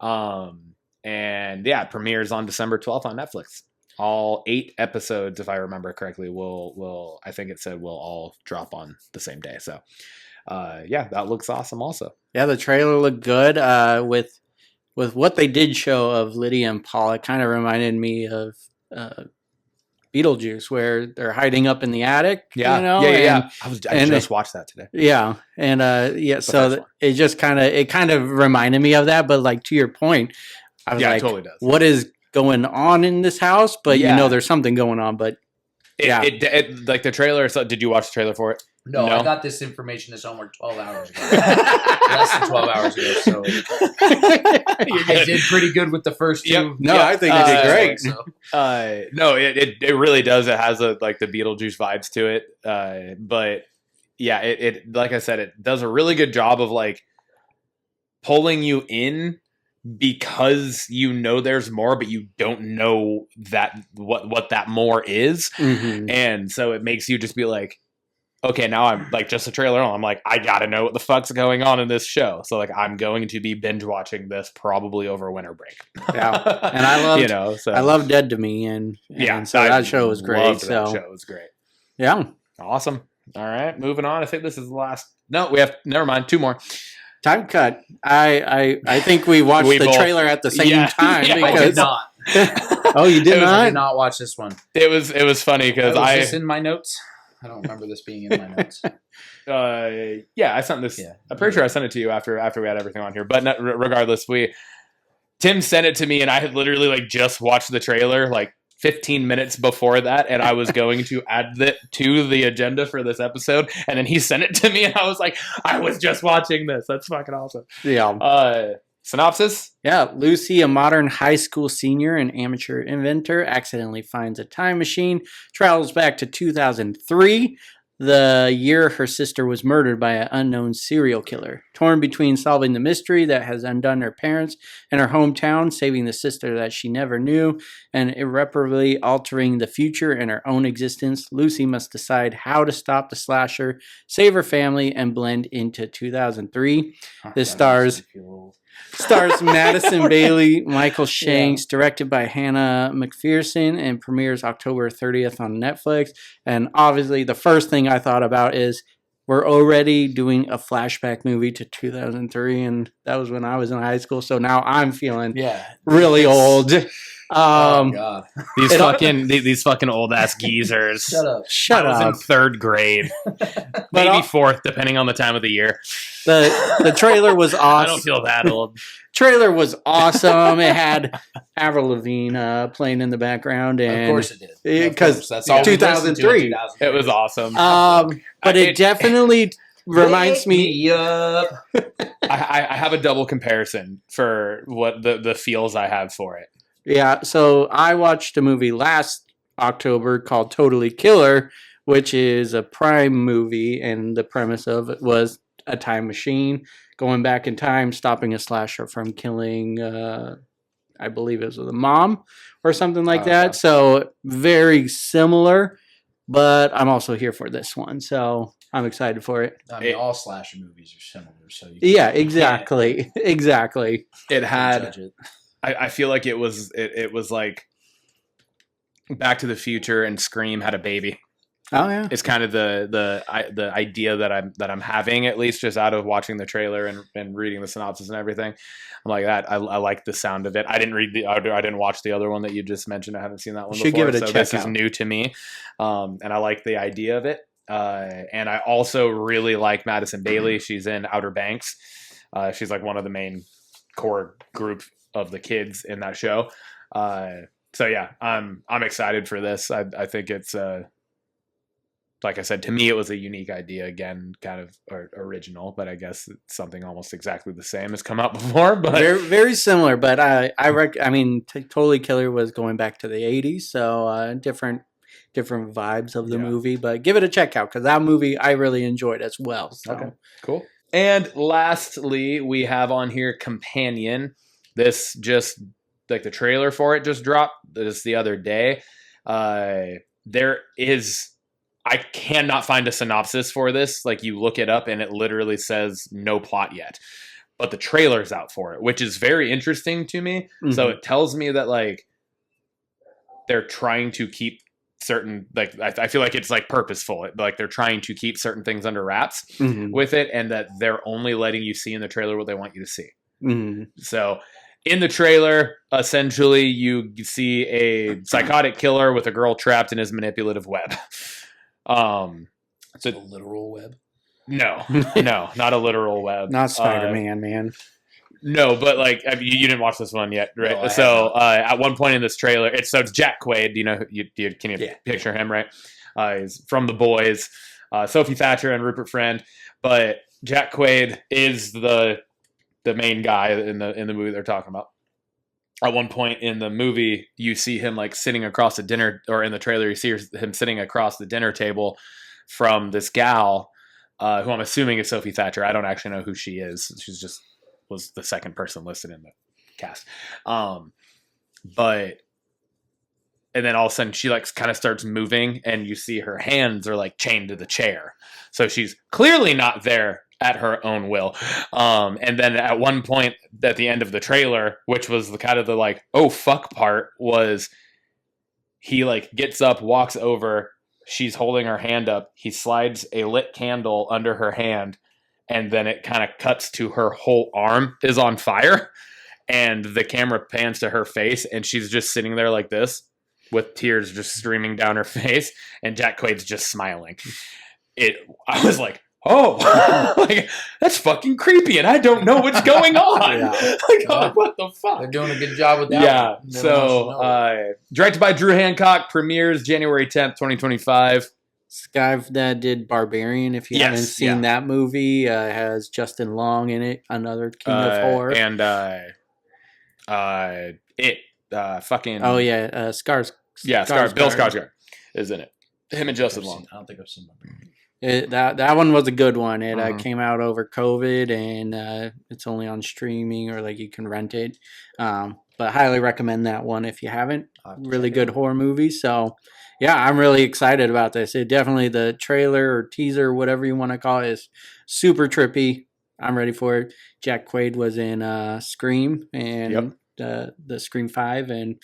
And yeah, it premieres on December 12th on Netflix. All 8 episodes, if I remember correctly, will I think it said will all drop on the same day. So, yeah, that looks awesome. Also, Yeah, the trailer looked good. With what they did show of Lydia and Paul, it kind of reminded me of Beetlejuice, where they're hiding up in the attic. yeah, you know? yeah. I and just watched that today. Yeah, and so first one. it kind of reminded me of that. But like to your point, I was Yeah, like, it totally does. what is going on in this house? But Yeah. there's something going on. But yeah. It like the trailer. So did you watch the trailer for it? No, No. I got this information, this homework 12 hours ago. Less than 12 hours ago. So I did pretty good with the first 2. Yep. No, I think they did great. So. No, it really does. It has like the Beetlejuice vibes to it. But yeah, it like I said, it does a really good job of like pulling you in because there's more, but you don't know that what that more is. Mhm. And so it makes you just be like, okay, now I'm like just a trailer on. I'm like, I gotta know what the fuck's going on in this show. So like I'm going to be binge watching this probably over winter break. Yeah. And I love so I love Dead to Me, and so I that show was great. loved So that show was great. yeah, Awesome. All right, moving on. I think this is the last. No, we have. Never mind. 2 more. time cut. I think we watched We the both- trailer at the same Yeah. time. Yeah, I because did not. Oh, you did I not? did not watch this one. It was funny because Was this in my notes? I don't remember this being in my notes. I sent this. Yeah. I'm pretty sure I sent it to you after we had everything on here. But regardless, Tim sent it to me, and I had literally like just watched the trailer like 15 minutes before that, and I was going to add it to the agenda for this episode, and then he sent it to me, and I was like, I was just watching this. That's fucking awesome. Yeah. Synopsis? Yeah, Lucy, a modern high school senior and amateur inventor, accidentally finds a time machine, travels back to 2003, the year her sister was murdered by an unknown serial killer. Torn between solving the mystery that has undone her parents and her hometown, saving the sister that she never knew, and irreparably altering the future and her own existence, Lucy must decide how to stop the slasher, save her family, and blend into 2003. This stars Madison Bailey, Michael Shanks, directed by Hannah McPherson, and premieres October 30th on Netflix. And obviously, the first thing I thought about is we're already doing a flashback movie to 2003, and that was when I was in high school. So now I'm feeling really old. Oh God! These fucking old ass geezers. Shut up! I was in 3rd grade, maybe 4th, depending on the time of the year. The trailer was awesome. I don't feel that old. Trailer was awesome. It had Avril Lavigne playing in the background, and Of course it did. because That's all we listened to in 2003. 2003. It was awesome. But it definitely reminds me. up. I have a double comparison for what the feels I have for it. Yeah, so I watched a movie last October called Totally Killer, which is a Prime movie, and the premise of it was a time machine, going back in time, stopping a slasher from killing, I believe it was the mom or something like that. Okay. So very similar, but I'm also here for this one. So I'm excited for it. I mean, all slasher movies are similar, so you Yeah, can't exactly. Exactly. It had. judge it. I feel like it was like Back to the Future and Scream had a baby. Oh yeah. It's kind of the idea that I'm having, at least just out of watching the trailer and reading the synopsis and everything. I'm like that. I like the sound of it. I didn't watch the other one that you just mentioned. I haven't seen that one Should before. give it a so check this is out. new to me, and I like the idea of it. And I also really like Madison Bailey. She's in Outer Banks. She's like one of the main core group of the kids in that show. So yeah, I'm excited for this. I think it's like I said, to me it was a unique idea, again, kind of original, but I guess it's something almost exactly the same has come out before. But Very, very similar, but I mean, Totally Killer was going back to the 80s, so different vibes of the Yeah. movie, but give it a check out because that movie I really enjoyed as well. So. Okay, cool. And lastly, we have on here Companion. This just like the trailer for it just dropped this the other day. I cannot find a synopsis for this. Like you look it up and it literally says no plot yet, but the trailer's out for it, which is very interesting to me. Mhm. So it tells me that like they're trying to keep certain, like I feel like it's like purposeful. Like they're trying to keep certain things under wraps Mhm. with it, and that they're only letting you see in the trailer what they want you to see. Mhm. So in the trailer, essentially you see a psychotic killer with a girl trapped in his manipulative web. It's a literal web. No, not a literal web. Not Spider-Man, man. No, but like you didn't watch this one yet, right? No, I So at one point in this trailer, it's Jack Quaid. Do you know? Can you Yeah. picture him? Right? He's from The Boys, Sophie Thatcher and Rupert Friend. But Jack Quaid is the main guy in the movie they're talking about. At one point in the movie, you see him like sitting across the dinner, or in the trailer, you see him sitting across the dinner table from this gal, who I'm assuming is Sophie Thatcher. I don't actually know who she is. She's just was the second person listed in the cast. But and then all of a sudden she like kind of starts moving, and you see her hands are like chained to the chair. So she's clearly not there at her own will. And then at one point at the end of the trailer, which was the kind of the like, oh fuck part, was he like gets up, walks over, she's holding her hand up, he slides a lit candle under her hand, and then it kind of cuts to her whole arm is on fire, and the camera pans to her face, and she's just sitting there like this with tears just streaming down her face, and Jack Quaid's just smiling. I was like, oh, like that's fucking creepy, and I don't know what's going on. Yeah. Like, oh, what the fuck? They're doing a good job with that. Yeah. one. No one So, wants to know. directed by Drew Hancock, premieres January 10th, 2025. This guy that did Barbarian, if you Yes, haven't seen that movie, has Justin Long in it, another king of horror. And fucking Oh yeah, Scars. yeah, Bill Skarsgård is in it. Him and Justin Long. I don't think I've seen Barbarian. That one was a good one. It Mhm. came out over COVID, and it's only on streaming, or like you can rent it. But highly recommend that one if you haven't. I'll have to Really check good horror movie. So yeah, I'm really excited about this. It definitely, the trailer or teaser, whatever you want to call it, is super trippy. I'm ready for it. Jack Quaid was in Scream and the Scream 5, and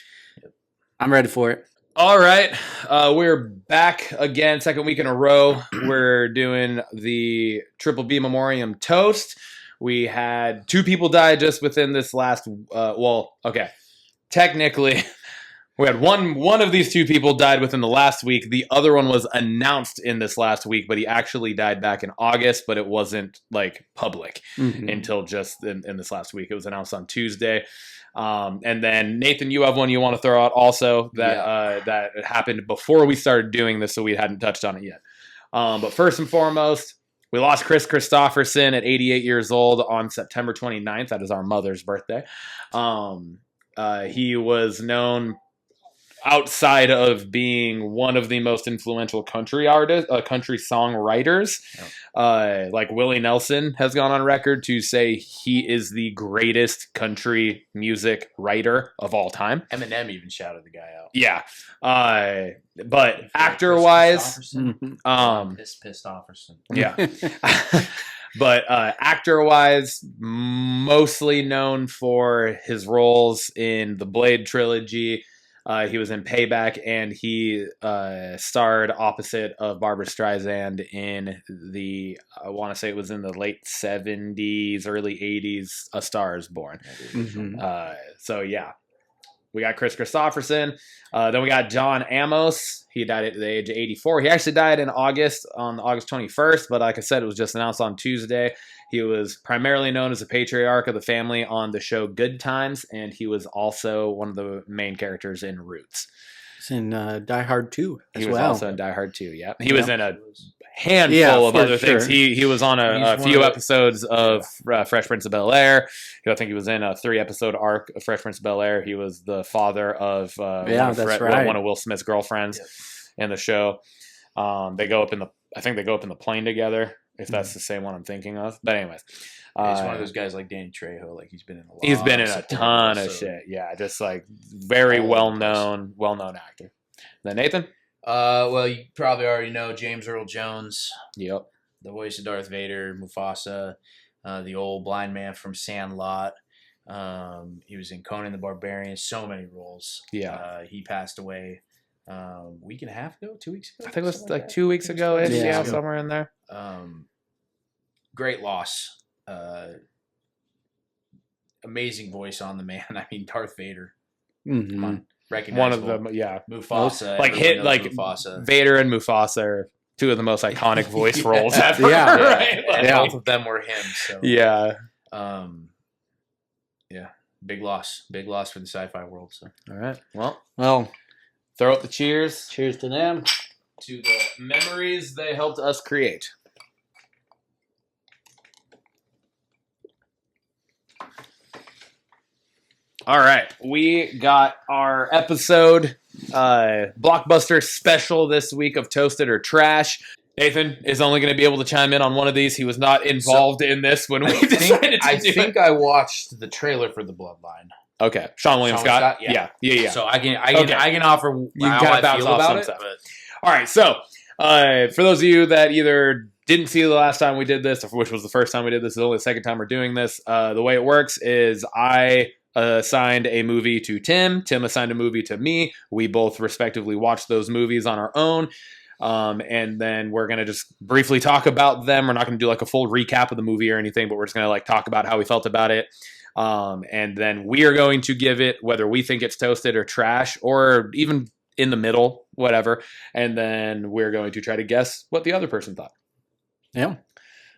I'm ready for it. All right, we're back again, second week in a row. We're doing the Triple B Memoriam Toast. We had 2 people die just within this last. Technically, we had one of these 2 people died within the last week. The other one was announced in this last week, but he actually died back in August, but it wasn't like public until just in this last week. It was announced on Tuesday. And then Nathan, you have one you want to throw out also that that happened before we started doing this, so we hadn't touched on it yet. But first and foremost, we lost Chris Christopherson at 88 years old on September 29th. That is our mother's birthday. He was known outside of being one of the most influential country songwriters, like Willie Nelson has gone on record to say he is the greatest country music writer of all time. Eminem even shouted the guy out. Yeah. But actor-wise, Pissed Offerson. yeah. But actor-wise, mostly known for his roles in the Blade trilogy. He was in Payback, and he starred opposite of Barbra Streisand in I want to say it was in the late 70s, early 80s, A Star is Born. So, yeah. We got Chris Christopherson. Then we got John Amos. He died at the age of 84. He actually died on August 21st, but like I said, it was just announced on Tuesday. He was primarily known as the patriarch of the family on the show Good Times, and he was also one of the main characters in Roots. He's in Die Hard 2 as He was well. also in Die Hard 2, yeah. He was in a handful of other things. He was on a few episodes of Fresh Prince of Bel-Air. I think he was in a 3-episode arc of Fresh Prince of Bel-Air. He was the father of one of Will Smith's girlfriends in the show. They go up in the plane together, if that's the same one I'm thinking of. But anyways, he's one of those guys like Danny Trejo. Like he's been in a ton of shit. Yeah, just like very well known actor. Then Nathan. Well, you probably already know James Earl Jones. Yep. The voice of Darth Vader, Mufasa, the old blind man from Sandlot. He was in Conan the Barbarian. So many roles. Yeah. He passed away week and a half ago, 2 weeks ago. I think it was like 2 weeks ago. Yeah, somewhere in there. Great loss. Amazing voice on the man. I mean, Darth Vader. Come on. One of them, yeah. Mufasa. Mufasa. Vader and Mufasa are two of the most iconic voice roles ever. Right? Both of them were him. So. Yeah. Big loss for the sci-fi world. So. All right. Well, throw up the cheers. Cheers to them. To the memories they helped us create. All right, we got our episode Blockbuster special this week of Toasted or Trash. Nathan is only going to be able to chime in on one of these. He was not involved in this when we decided to do it. I watched the trailer for The Bloodline. Okay, Sean William Scott. Yeah. So I can offer how I feel about it. All right, so for those of you that either didn't see the last time we did this, or which was the first time we did this, is only the second time we're doing this. The way it works is I assigned a movie to Tim. Tim assigned a movie to me. We both respectively watched those movies on our own. And then we're going to just briefly talk about them. We're not going to do like a full recap of the movie or anything, but we're just going to like talk about how we felt about it. And then we are going to give it whether we think it's toasted or trash or even in the middle, whatever. And then we're going to try to guess what the other person thought. Yeah.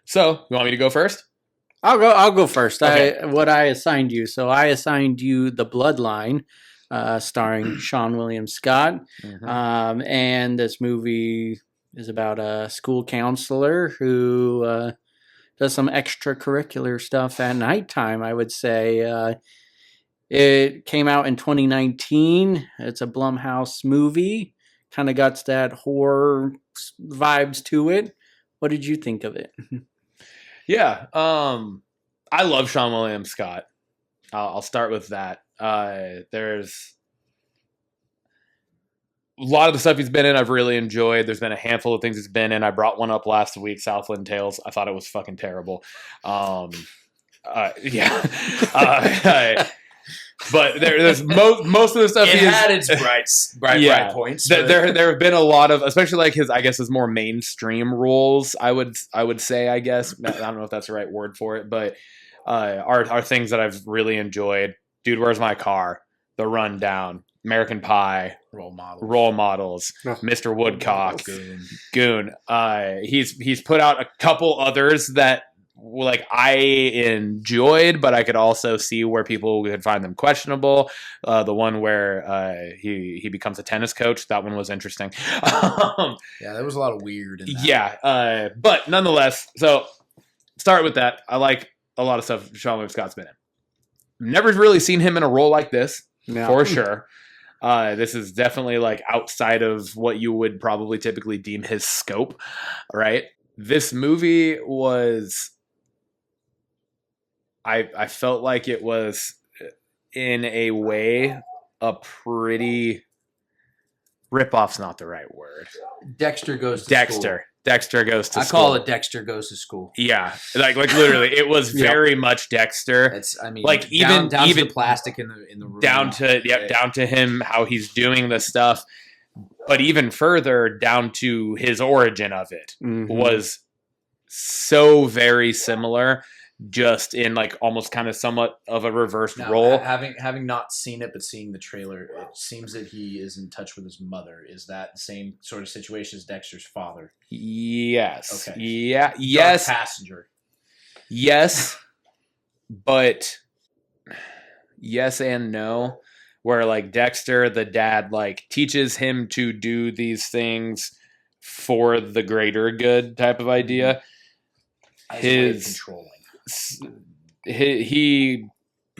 So you want me to go first? I'll go first. Okay. What I assigned you. So I assigned you The Bloodline, starring Sean William Scott. And this movie is about a school counselor who does some extracurricular stuff at nighttime, I would say. It came out in 2019. It's a Blumhouse movie. Kind of got that horror vibes to it. What did you think of it? Yeah, I love Sean William Scott. I'll start with that. There's a lot of the stuff he's been in I've really enjoyed. There's been a handful of things he's been in. I brought one up last week, Southland Tales. I thought it was fucking terrible. But there's most of the stuff it had its bright points. There have been a lot of, especially like his more mainstream roles. I would say, I guess, I don't know if that's the right word for it, but are things that I've really enjoyed. Dude, Where's My Car? The Rundown, American Pie, Role Models, Mr. Woodcock, Goon. He's put out a couple others that like I enjoyed, but I could also see where people could find them questionable. The one where he becomes a tennis coach, that one was interesting. Yeah, there was a lot of weird in that. Yeah, but nonetheless, so start with that. I like a lot of stuff Sean William Scott's been in. Never really seen him in a role like this, for sure. This is definitely like outside of what you would probably typically deem his scope, right? This movie was, I felt like it was in a way a pretty, rip-off's not the right word. Dexter goes to school. Dexter goes to I school. call it Dexter goes to school. Yeah, like literally, it was very much Dexter. That's, I mean, like down even to the plastic in the room. down to him, how he's doing the stuff, but even further down to his origin of it was so very similar, just in like almost kind of somewhat of a reversed role. Having not seen it, but seeing the trailer, it seems that he is in touch with his mother. Is that the same sort of situation as Dexter's father? Yes. Okay. Yeah. Dark Yes. Passenger. Yes. But yes and no. Where like Dexter, the dad, like teaches him to do these things for the greater good type of idea. As a way of controlling. He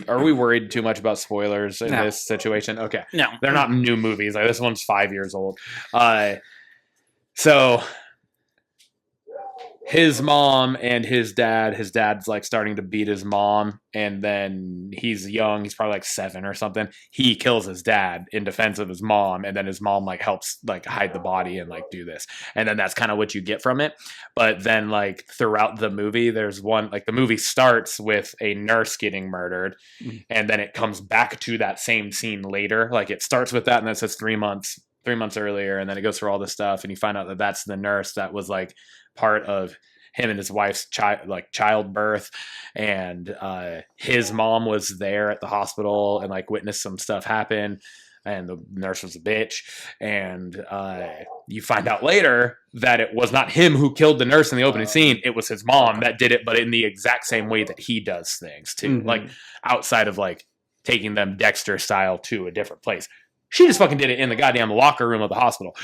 are we worried too much about spoilers in this situation? Okay. No. They're not new movies. Like this one's 5 years old. So his mom and his dad's like starting to beat his mom, and then he's young, he's probably like 7 or something. He kills his dad in defense of his mom, and then his mom like helps like hide the body and like do this. And then that's kind of what you get from it. But then like throughout the movie, there's one, like the movie starts with a nurse getting murdered, and then it comes back to that same scene later. Like it starts with that, and then it says 3 months earlier, and then it goes through all this stuff, and you find out that that's the nurse that was like part of him and his wife's childbirth, and his mom was there at the hospital and like witnessed some stuff happen, and the nurse was a bitch, and you find out later that it was not him who killed the nurse in the opening scene, it was his mom that did it, but in the exact same way that he does things too, like outside of like taking them Dexter style to a different place. She just fucking did it in the goddamn locker room of the hospital.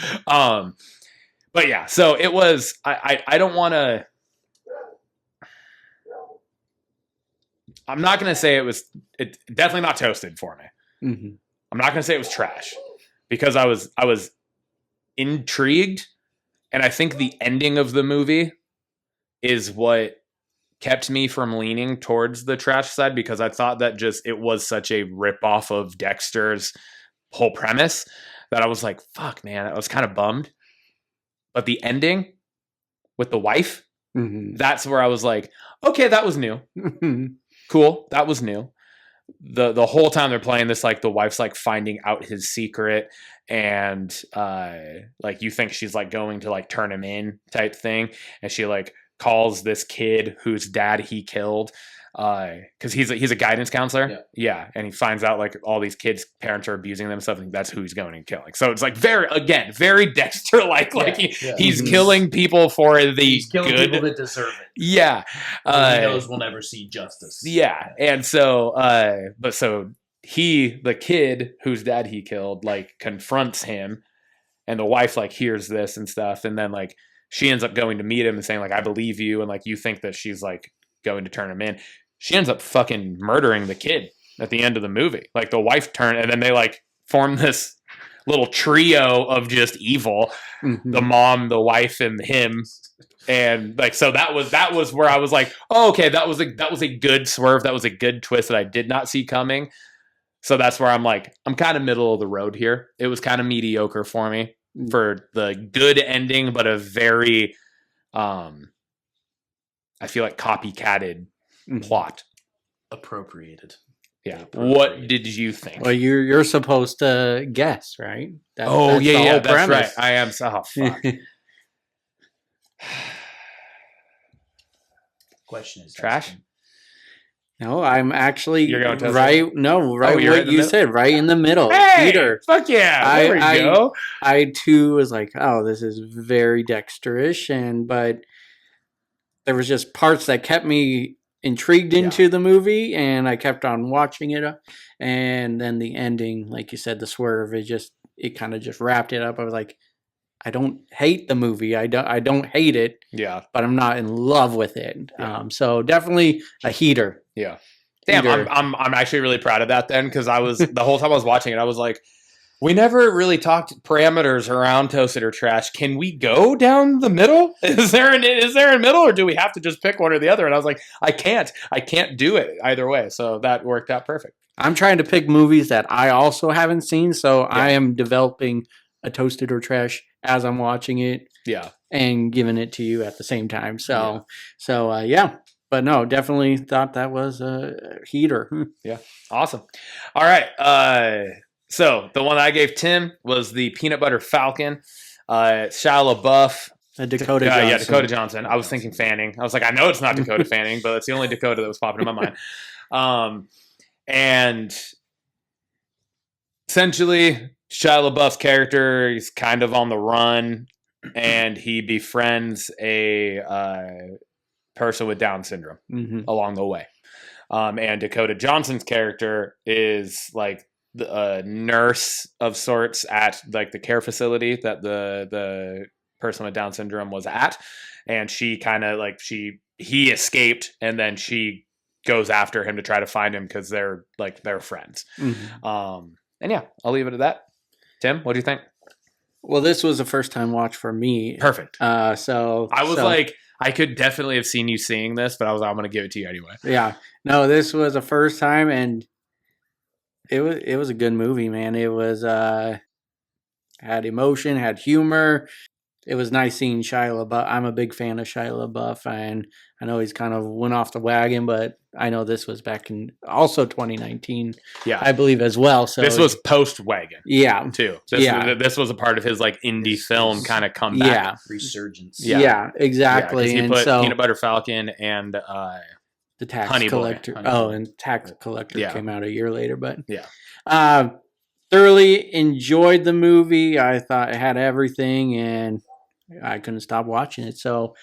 But yeah, so it was, I don't want to, I'm not going to say it definitely not toasted for me. I'm not going to say it was trash, because I was intrigued, and I think the ending of the movie is what kept me from leaning towards the trash side, because I thought that just, it was such a ripoff of Dexter's whole premise that I was like, fuck man, I was kind of bummed. But the ending with the wife, that's where I was like, okay, that was new. Cool, that was new. The whole time they're playing this, like the wife's like finding out his secret, and like you think she's like going to like turn him in type thing, and she like calls this kid whose dad he killed, because he's a guidance counselor, and he finds out like all these kids' parents are abusing them and stuff, and that's who he's going and killing. So it's like very Dexter like he's killing people for the killing good people that deserve it. He knows we'll never see justice. And so but so the kid whose dad he killed like confronts him, and the wife like hears this and stuff, and then like she ends up going to meet him and saying like, I believe you, and like you think that she's like going to turn him in. She ends up fucking murdering the kid at the end of the movie. Like the wife turned, and then they like form this little trio of just evil. The mom, the wife, and him. And like, so that was where I was like, oh, okay, that was a good swerve. That was a good twist that I did not see coming. So that's where I'm like, I'm kind of middle of the road here. It was kind of mediocre for me for the good ending, but a very, I feel like copycatted plot. Appropriated. Yeah. What did you think? Well, you're supposed to guess, right? That's the whole that's premise. right. I am. Oh, fuck. Question is trash. No, I'm actually You're going to right. No, right. you're What you said, right in the middle. Hey, Peter. Fuck yeah! There we go. I too was like, oh, this is very Dexter-ish, but there was just parts that kept me intrigued into the movie, and I kept on watching it. And then the ending, like you said, the swerve, it kind of just wrapped it up. I was like, I don't hate the movie. I don't hate it. Yeah. But I'm not in love with it. Yeah. So definitely a heater. Yeah. Damn, I'm actually really proud of that then, because I was the whole time I was watching it, I was like, We never really talked parameters around toasted or trash. Can we go down the middle? Is there a middle, or do we have to just pick one or the other? And I was like, I can't do it either way. So that worked out perfect. I'm trying to pick movies that I also haven't seen, so I am developing a toasted or trash as I'm watching it. Yeah. And giving it to you at the same time. So yeah. But no, definitely thought that was a heater. Yeah. Awesome. All right. So the one I gave Tim was the Peanut Butter Falcon. Shia LaBeouf. Dakota Johnson. Yeah, Dakota Johnson. I was thinking Fanning. I was like, I know it's not Dakota Fanning, but it's the only Dakota that was popping in my mind. And essentially, Shia LaBeouf's character is kind of on the run, and he befriends a person with Down syndrome along the way. And Dakota Johnson's character is like a nurse of sorts at like the care facility that the person with Down syndrome was at, and she kind of like he escaped, and then she goes after him to try to find him because they're friends. And yeah, I'll leave it at that. Tim, what do you think? Well, this was a first time watch for me. Perfect. So I was like, I could definitely have seen you seeing this, but I was like, I'm going to give it to you anyway. Yeah. No, this was a first time, and it was a good movie, man. It was had emotion, had humor. It was nice seeing Shia LaBeouf. I'm a big fan of Shia LaBeouf, and I know he's kind of went off the wagon, but I know this was back in also 2019, I believe as well. So this was post wagon, too. This was a part of his like indie film kind of comeback, resurgence. Yeah, exactly. He and put so Peanut Butter Falcon and the Tax Honey Collector. Boy. And Tax Collector came out a year later, but thoroughly enjoyed the movie. I thought it had everything, and I couldn't stop watching it. So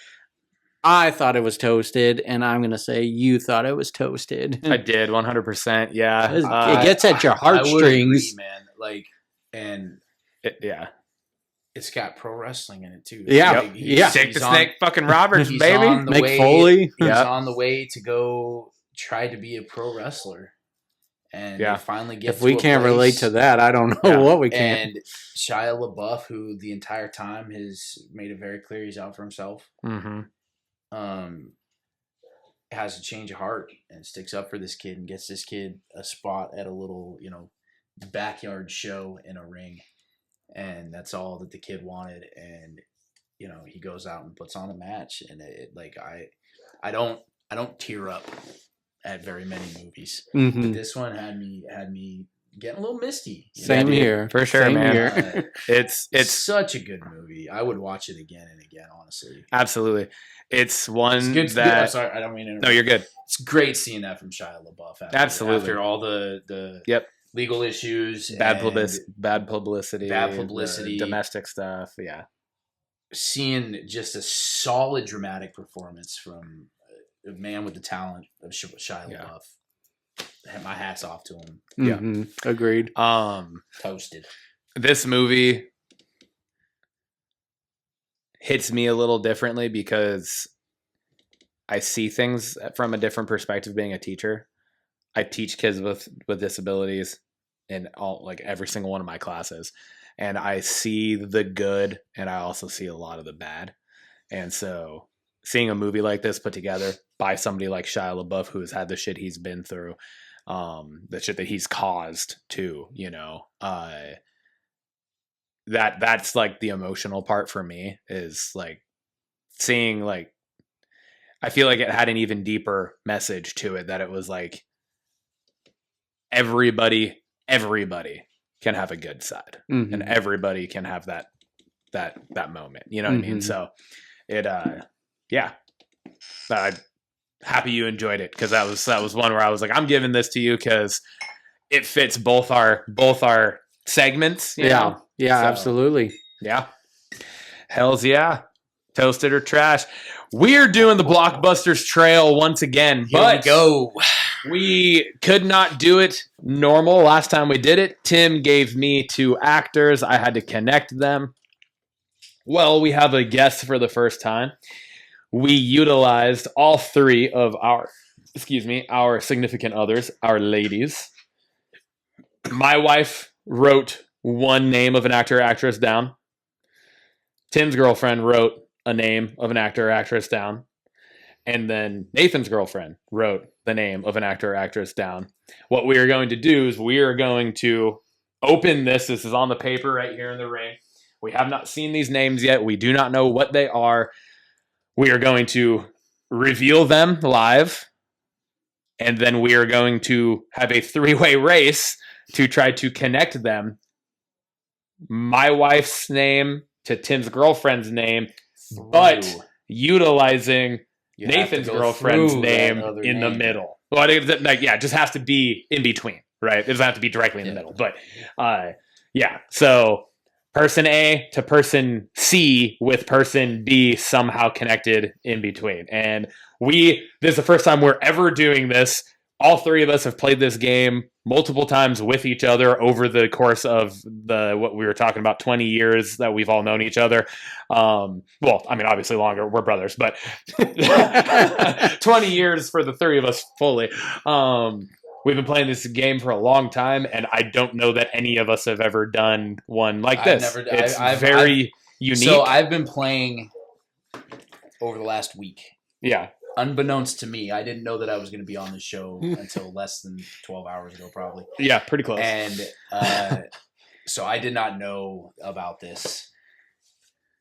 I thought it was toasted, and I'm going to say you thought it was toasted. I did, 100%. Yeah. It gets at your heartstrings. Man. Like, and it's got pro wrestling in it, too. Yeah. Like, Stick the Snake fucking Roberts, he's baby. on the Mick way, Foley. He's on the way to go try to be a pro wrestler. And they finally get if we can't relate to that, I don't know what we can. And Shia LaBeouf, who the entire time has made it very clear he's out for himself, has a change of heart and sticks up for this kid and gets this kid a spot at a little, backyard show in a ring. And that's all that the kid wanted. And, he goes out and puts on a match. And I don't tear up at very many movies. But this one had me getting a little misty. Same here. For sure, man. It's such a good movie. I would watch it again and again, honestly. Absolutely. It's one it's good. I'm sorry, I don't mean to interrupt. No, you're good. It's great seeing that from Shia LaBeouf. After all the legal issues, bad publicity, domestic stuff. Yeah. Seeing just a solid dramatic performance from a man with the talent of Shia LaBeouf. My hat's off to him. Yeah, agreed. Toasted. This movie hits me a little differently because I see things from a different perspective. Being a teacher, I teach kids with disabilities in every single one of my classes, and I see the good, and I also see a lot of the bad. And so, seeing a movie like this put together by somebody like Shia LaBeouf, who has had the shit he's been through, the shit that he's caused too, that's like the emotional part for me is like seeing like, I feel like it had an even deeper message to it, that it was like everybody can have a good side, and everybody can have that moment. You know what I mean? So it, I'm happy you enjoyed it, because that was one where I was like, I'm giving this to you because it fits both our segments. You know? Yeah, absolutely. Yeah. Hells yeah. Toasted or trash. We're doing the Blockbusters trail once again. Here we go. We could not do it normal last time we did it. Tim gave me 2 actors. I had to connect them. Well, we have a guest for the first time. We utilized all 3 of our significant others, our ladies. My wife wrote one name of an actor or actress down. Tim's girlfriend wrote a name of an actor or actress down. And then Nathan's girlfriend wrote the name of an actor or actress down. What we are going to do is we are going to open this. This is on the paper right here in the ring. We have not seen these names yet. We do not know what they are. We are going to reveal them live. And then we are going to have a 3-way race to try to connect them. My wife's name to Tim's girlfriend's name, but utilizing Nathan's girlfriend's name in the middle. Well, it just has to be in between, right? It doesn't have to be directly in the middle. But so person A to person C with person B somehow connected in between. And this is the first time we're ever doing this. All three of us have played this game multiple times with each other over the course of what we were talking about, 20 years that we've all known each other. Obviously longer. We're brothers, but 20 years for the three of us fully. We've been playing this game for a long time, and I don't know that any of us have ever done one like this. It's very unique. So I've been playing over the last week. Yeah. Unbeknownst to me, I didn't know that I was going to be on the show until less than 12 hours ago, probably. Yeah, pretty close. And so I did not know about this.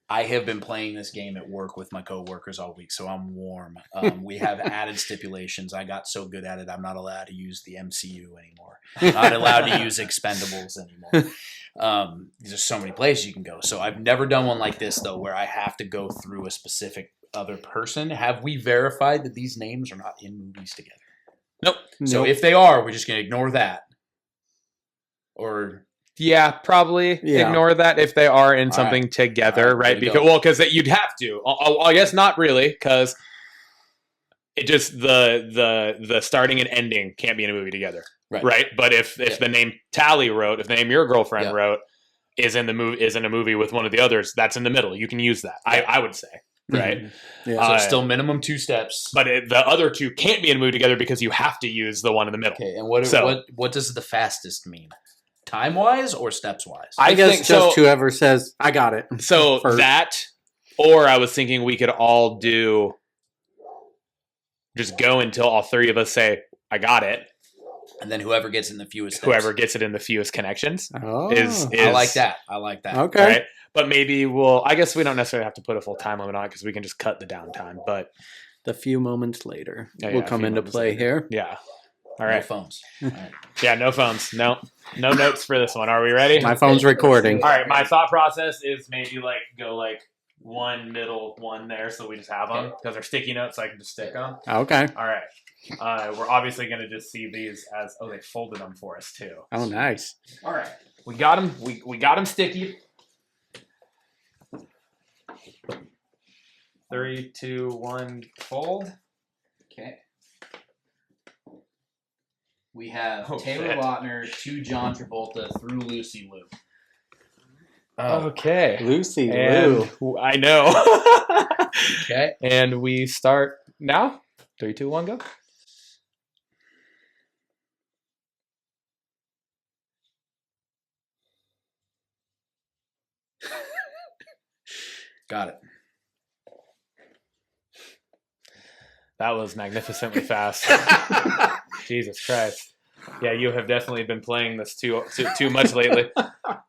I have been playing this game at work with my coworkers all week, so I'm warm. We have added stipulations. I got so good at it, I'm not allowed to use the MCU anymore. I'm not allowed to use Expendables anymore. There's so many places you can go. So I've never done one like this, though, where I have to go through a specific other person. Have we verified that these names are not in movies together? Nope. So if they are, we're just going to ignore that. Or... Yeah, probably ignore that if they are in something together, right? Because you'd have to. I guess not really, because it just the starting and ending can't be in a movie together, right? But if the name Tally wrote, if the name your girlfriend wrote is in a movie with one of the others, that's in the middle. You can use that. I would say, right? So still minimum 2 steps, but the other two can't be in a movie together because you have to use the one in the middle. Okay, and what does the fastest mean? Time-wise or steps-wise? I guess just whoever says, I got it. So first. That, or I was thinking we could all just go until all three of us say, I got it. And then whoever gets in the fewest steps. Whoever gets it in the fewest connections. Is I like that. Okay. Right? But maybe I guess we don't necessarily have to put a full time limit on it because we can just cut the downtime. But the few moments later will come into play here. Yeah. All right. No phones. All right. Yeah, no phones. No notes for this one. Are we ready? My phone's recording. All right. My thought process is maybe go one middle, one there, so we just have them because they're sticky notes, so I can just stick them. Okay. All right. We're obviously going to just see these as they folded them for us too. Oh, nice. All right. We got them. We got them sticky. 3, 2, 1, fold. Okay. We have Taylor Lautner to John Travolta through Lucy Liu. Okay. Lucy Liu. I know. Okay. And we start now. 3, 2, 1, go. Got it. That was magnificently fast. Jesus Christ. Yeah, you have definitely been playing this too much lately.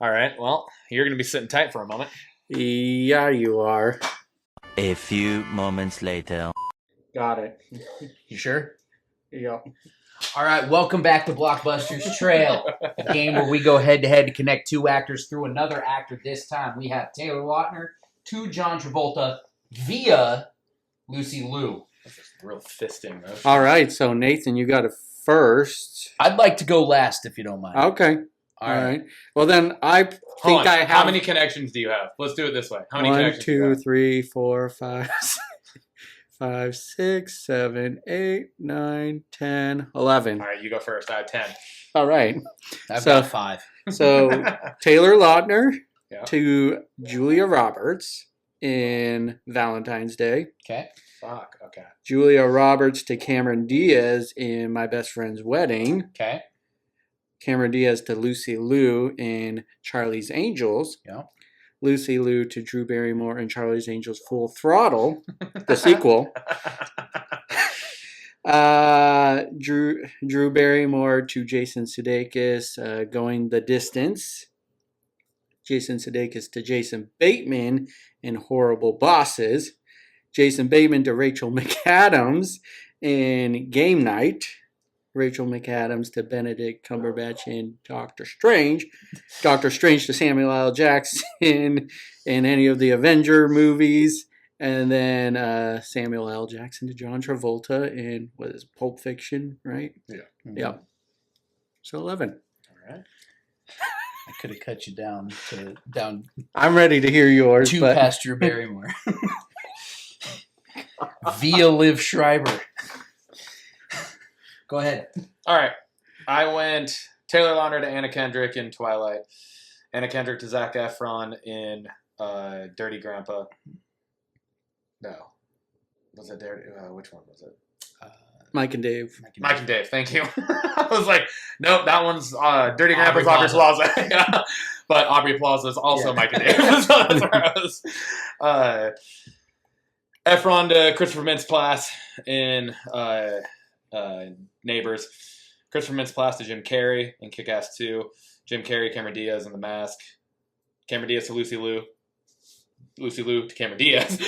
All right, well, you're going to be sitting tight for a moment. Yeah, you are. A few moments later. Got it. You sure? Yeah. All right, welcome back to Blockbusters Trail, a game where we go head-to-head to connect 2 actors through another actor. This time we have Taylor Lautner to John Travolta via Lucy Liu. Real fisting motion. All right, so Nathan, you got it first. I'd like to go last if you don't mind. Okay. All right. Well, then I think I have... How many connections do you have? Let's do it this way. How many connections do you have? 1, 2, 3, 4, 5, 5, 6, 7, 8, 9, 10, 11. All right, you go first. I have 10. All right. I've got 5. So Taylor Lautner Yeah. to Julia Roberts in Valentine's Day. Okay. Fuck, okay. Julia Roberts to Cameron Diaz in My Best Friend's Wedding. Okay. Cameron Diaz to Lucy Liu in Charlie's Angels. Yeah. Lucy Liu to Drew Barrymore in Charlie's Angels Full Throttle, the sequel. Drew Barrymore to Jason Sudeikis, Going the Distance. Jason Sudeikis to Jason Bateman in Horrible Bosses. Jason Bateman to Rachel McAdams in Game Night. Rachel McAdams to Benedict Cumberbatch in Doctor Strange. Doctor Strange to Samuel L. Jackson in any of the Avenger movies. And then Samuel L. Jackson to John Travolta in, what is it, Pulp Fiction, right? Yeah. Mm-hmm. Yeah. So 11. All right. I could have cut you down I'm ready to hear yours. two but past Drew Barrymore. Via Liv Schreiber. Go ahead. All right. I went Taylor Lautner to Anna Kendrick in Twilight. Anna Kendrick to Zac Efron in Dirty Grandpa. No. Was it Dirty? Which one was it? Mike and Dave. Mike and Dave. Thank you. I was like, nope, that one's Dirty Grandpa's Aubrey Aubrey Plaza. Yeah. But Aubrey Plaza is also Mike and Dave. So that's where I was. Efron to Christopher Mintz-Plasse in Neighbors. Christopher Mintz-Plasse to Jim Carrey in Kick-Ass 2. Jim Carrey, Cameron Diaz in The Mask. Cameron Diaz to Lucy Liu. Lucy Liu to Cameron Diaz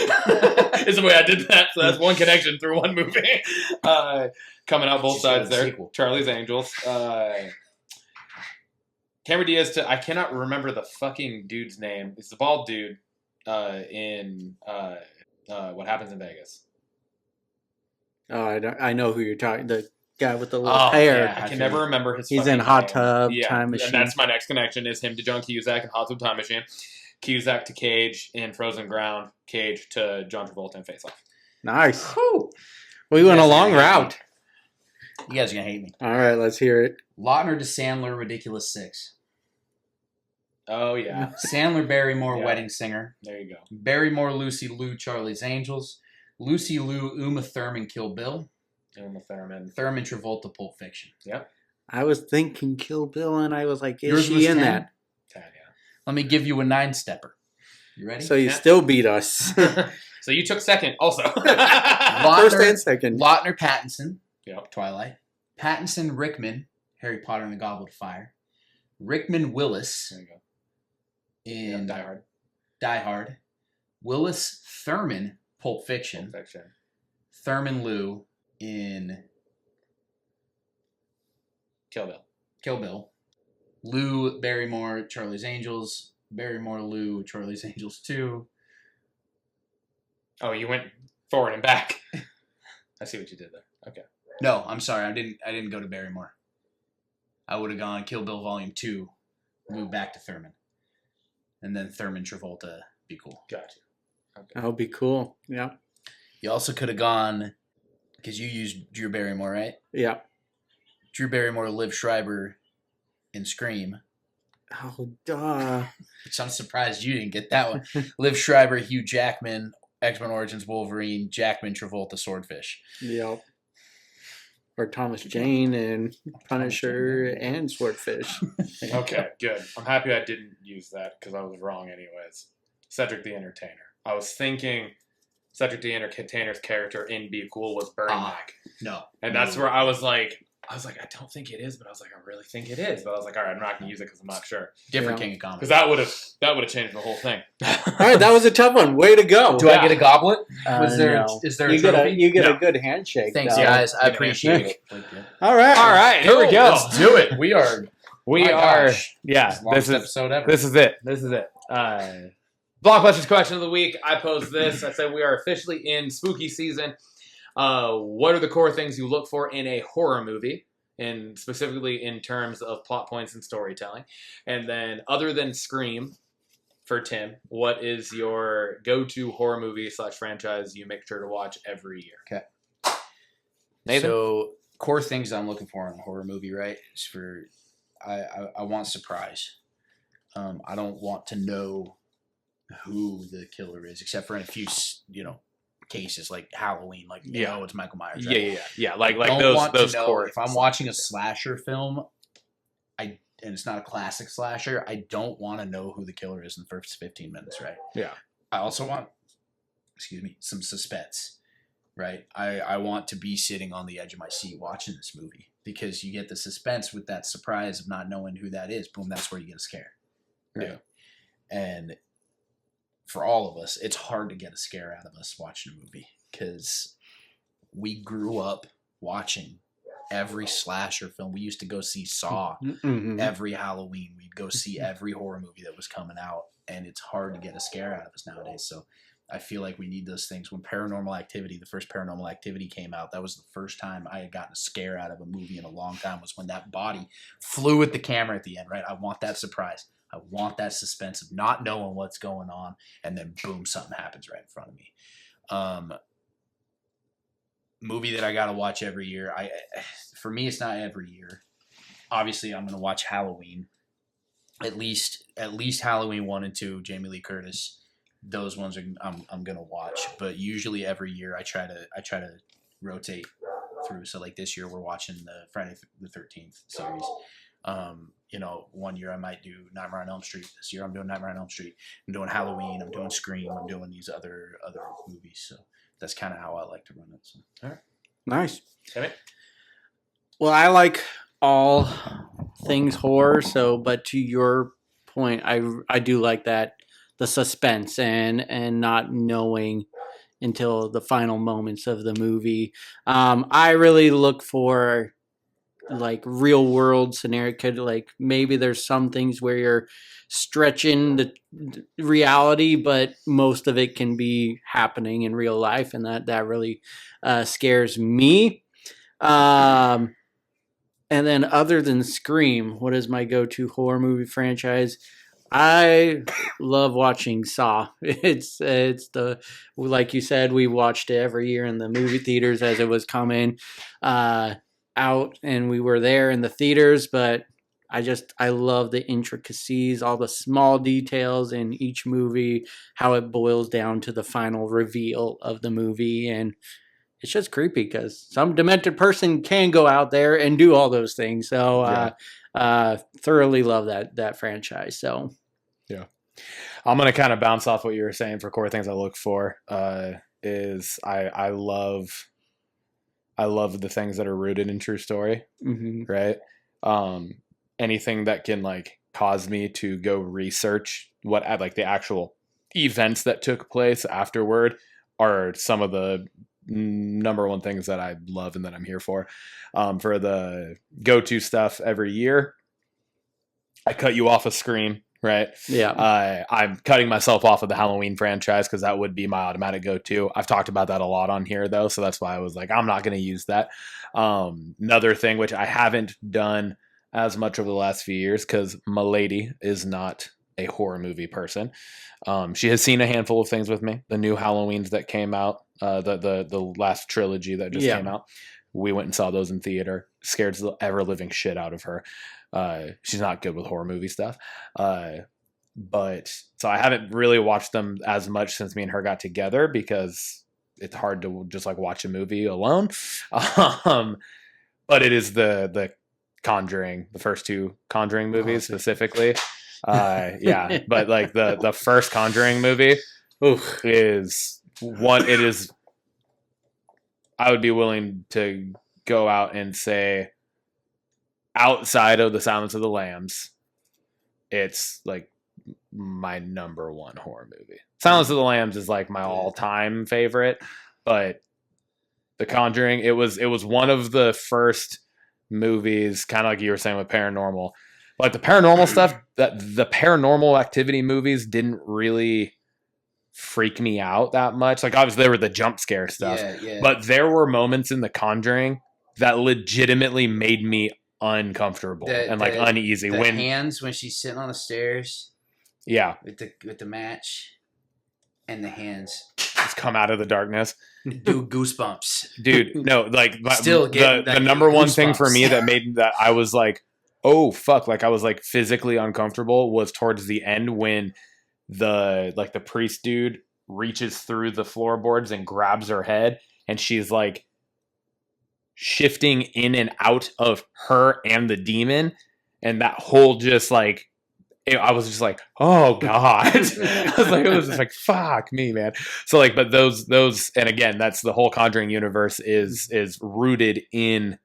is the way I did that. So that's one connection through one movie. Coming out both sides there. Sequel. Charlie's Angels. Cameron Diaz to, I cannot remember the fucking dude's name. It's the bald dude in What Happens in Vegas. Oh, I know who you're talking. The guy with the little hair. Yeah, I can never remember his. He's fucking in Hot name. Tub Yeah, Time Machine. and that's my next connection is him to John Cusack in Hot Tub Time Machine. Cusack to Cage in Frozen Ground. Cage to John Travolta in Face Off. Nice. Whew. We went a long route. You guys are going to hate me. All right, let's hear it. Lautner to Sandler, Ridiculous 6. Oh yeah, Sandler, Barrymore, Yeah. Wedding Singer. there you go. Barrymore, Lucy Liu, Charlie's Angels. Lucy Liu, Uma Thurman, Kill Bill. Uma Thurman. Thurman, Travolta, Pulp Fiction. Yep. I was thinking Kill Bill, and I was like, is Yours she was in 10? that? Yeah. Let me give you a 9-stepper. You ready? So you Yeah. still beat us. So you took second also. First and second. Lautner, Pattinson. Yep. Twilight. Pattinson, Rickman, Harry Potter and the Goblet of Fire. Rickman, Willis There you go. in Die Hard. Die Hard. Willis, Thurman, Pulp Fiction. Pulp Fiction. Thurman Liu in Kill Bill. Kill Bill. Liu, Barrymore, Charlie's Angels. Barrymore, Liu, Charlie's Angels 2. Oh, you went forward and back. I see what you did there. Okay. No, I'm sorry. I didn't go to Barrymore. I would have gone Kill Bill Volume 2, move back to Thurman. And then Thurman, Travolta, be cool. Gotcha. Okay. That would be cool. Yeah. You also could have gone, because you used Drew Barrymore, right? Yeah. Drew Barrymore, Liv Schreiber in Scream. Oh, duh. Which I'm surprised you didn't get that one. Liv Schreiber, Hugh Jackman, X-Men Origins Wolverine, Jackman, Travolta, Swordfish. Yep. Or Thomas Jane and Punisher and Swordfish. Okay, good. I'm happy I didn't use that because I was wrong anyways. Cedric the Entertainer. I was thinking Cedric the Entertainer's character in Be Cool was Bernie Mac. No. And that's where I was like, I don't think it is, but I was like, I really think it is. But I was like, all right, I'm not going to use it because I'm not sure. Different Yeah. King of Comedy. Because that would have changed the whole thing. All right, that was a tough one. Way to go. Do I get a goblet? No. Is there a You get trophy? you get No. a good handshake. Thanks, though. guys. I Yeah, appreciate man. it. All right. All right, here we Cool, go. Let's do it. We are. We My are. gosh. Yeah, Longest episode ever. This is it. This is it. Blockbusters question of the week. I posed this. I said we are officially in spooky season. What are the core things you look for in a horror movie? And specifically in terms of plot points and storytelling. And then other than Scream, for Tim, what is your go-to horror movie / franchise you make sure to watch every year? Okay. Nathan? So core things I'm looking for in a horror movie, right? Is for I want surprise. I don't want to know who the killer is, except for in a few cases like Halloween, like it's Michael Myers. Right? Yeah. Like I don't want those to know core. if I'm watching a slasher film. I it's not a classic slasher, I don't want to know who the killer is in the first 15 minutes, right? Yeah. I also want, some suspense, right? I want to be sitting on the edge of my seat watching this movie because you get the suspense with that surprise of not knowing who that is. Boom, that's where you get a scare. Right? Yeah. And for all of us, it's hard to get a scare out of us watching a movie because we grew up watching every slasher film. We used to go see Saw every Halloween. We'd go see every horror movie that was coming out, and it's hard to get a scare out of us nowadays. So I feel like we need those things. When Paranormal Activity, the first Paranormal Activity came out, that was the first time I had gotten a scare out of a movie in a long time, was when that body flew at the camera at the end, right? I want that surprise. I want that suspense of not knowing what's going on, and then boom, something happens right in front of me. Movie that I gotta watch every year. For me, it's not every year. Obviously, I'm gonna watch Halloween. At least Halloween 1 and 2, Jamie Lee Curtis. Those ones I'm gonna watch. But usually every year I try to rotate through. So like this year we're watching the Friday the 13th series. 1 year I might do Nightmare on Elm Street. This year I'm doing Nightmare on Elm Street. I'm doing Halloween. I'm doing Scream. I'm doing these other movies. So that's kind of how I like to run it. So. All right. Nice. Okay. Well, I like all things horror. So, but to your point, I do like that, the suspense and not knowing until the final moments of the movie. I really look for like real world scenario. Could like maybe there's some things where you're stretching the reality, but most of it can be happening in real life, and that really scares me. And then other than Scream, what is my go-to horror movie franchise? I love watching Saw. It's the, like you said, we watched it every year in the movie theaters as it was coming out, and we were there in the theaters. But I love the intricacies, all the small details in each movie, how it boils down to the final reveal of the movie, and it's just creepy because some demented person can go out there and do all those things. So thoroughly love that franchise. So yeah, I'm gonna kind of bounce off what you were saying for core things I look for. Is I love the things that are rooted in true story, right? Anything that can like cause me to go research what like the actual events that took place afterward are some of the number one things that I love and that I'm here for. For the go-to stuff every year, I cut you off of Scream, right? yeah, I'm cutting myself off of the Halloween franchise because that would be my automatic go-to. I've talked about that a lot on here though, so that's why I was like, I'm not going to use that. Another thing which I haven't done as much over the last few years because my lady is not a horror movie person. She has seen a handful of things with me. The new Halloweens that came out, the last trilogy that just came out. We went and saw those in theater. Scared the ever living shit out of her. She's not good with horror movie stuff. But so I haven't really watched them as much since me and her got together because it's hard to just like watch a movie alone. But it is the Conjuring, the first two Conjuring movies specifically. But like the first Conjuring movie is one. It is. I would be willing to go out and say, outside of the Silence of the Lambs, it's like my number one horror movie. Silence of the Lambs is like my all-time favorite, but The Conjuring, it was one of the first movies, kind of like you were saying with paranormal. Like the paranormal stuff, that the Paranormal Activity movies didn't really freak me out that much. Like obviously there were the jump scare stuff, but there were moments in The Conjuring that legitimately made me uncomfortable and like uneasy. When hands when she's sitting on the stairs, with the match, and the hands just come out of the darkness. Do goosebumps, dude. No, like still the number one thing for me that made that I was like, oh fuck, like I was like physically uncomfortable was towards the end when the priest dude reaches through the floorboards and grabs her head, and she's like shifting in and out of her and the demon, and that whole just like, I was just like, oh God. I was like, it was just like, fuck me, man. So like, but those, and again, that's the whole Conjuring universe is rooted in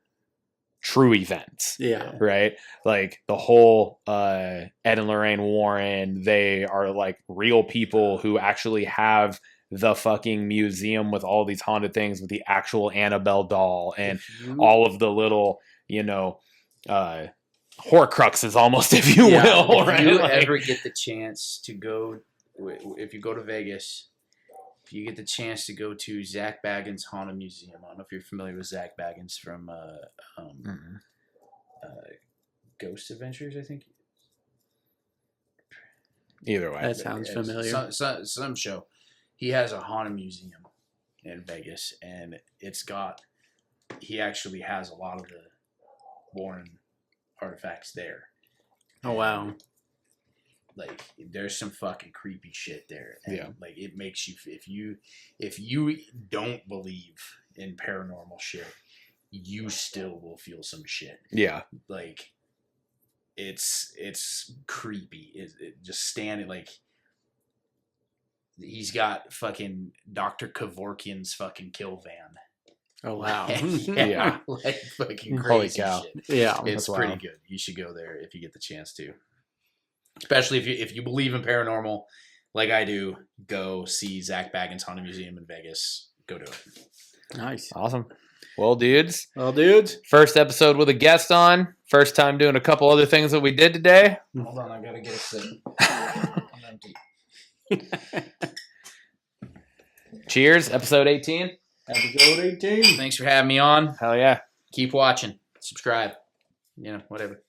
true events. Yeah. Right. Like the whole Ed and Lorraine Warren, they are like real people who actually have the fucking museum with all these haunted things, with the actual Annabelle doll and all of the little, you know, Horcruxes almost, if you will. If right? you Like, ever get the chance to go, if you go to Vegas, if you get the chance to go to Zach Baggins Haunted Museum, I don't know if you're familiar with Zach Baggins from Ghost Adventures, I think. either way. That sounds familiar. Some show. He has a haunted museum in Vegas, and he actually has a lot of the Warren artifacts there. Oh, wow. Like, there's some fucking creepy shit there. And Yeah. like, it makes you, if you don't believe in paranormal shit, you still will feel some shit. Yeah. Like, it's creepy. It just standing, like, he's got fucking Dr. Kevorkian's fucking kill van. Oh, wow. Yeah. Like fucking Holy crazy cow. shit. Yeah. It's That's pretty wild. good. You should go there if you get the chance to. Especially if you believe in paranormal, like I do. Go see Zach Baggins Haunted Museum in Vegas. Go do it. Nice. Awesome. Well, dudes, Well, dudes. first episode with a guest on. First time doing a couple other things that we did today. Hold on, I gotta get a sip. I'm empty. Cheers, episode 18. Episode 18. Thanks for having me on. Hell yeah. Keep watching. Subscribe. You know, whatever.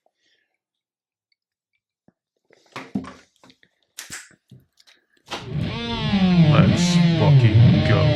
Let's fucking go.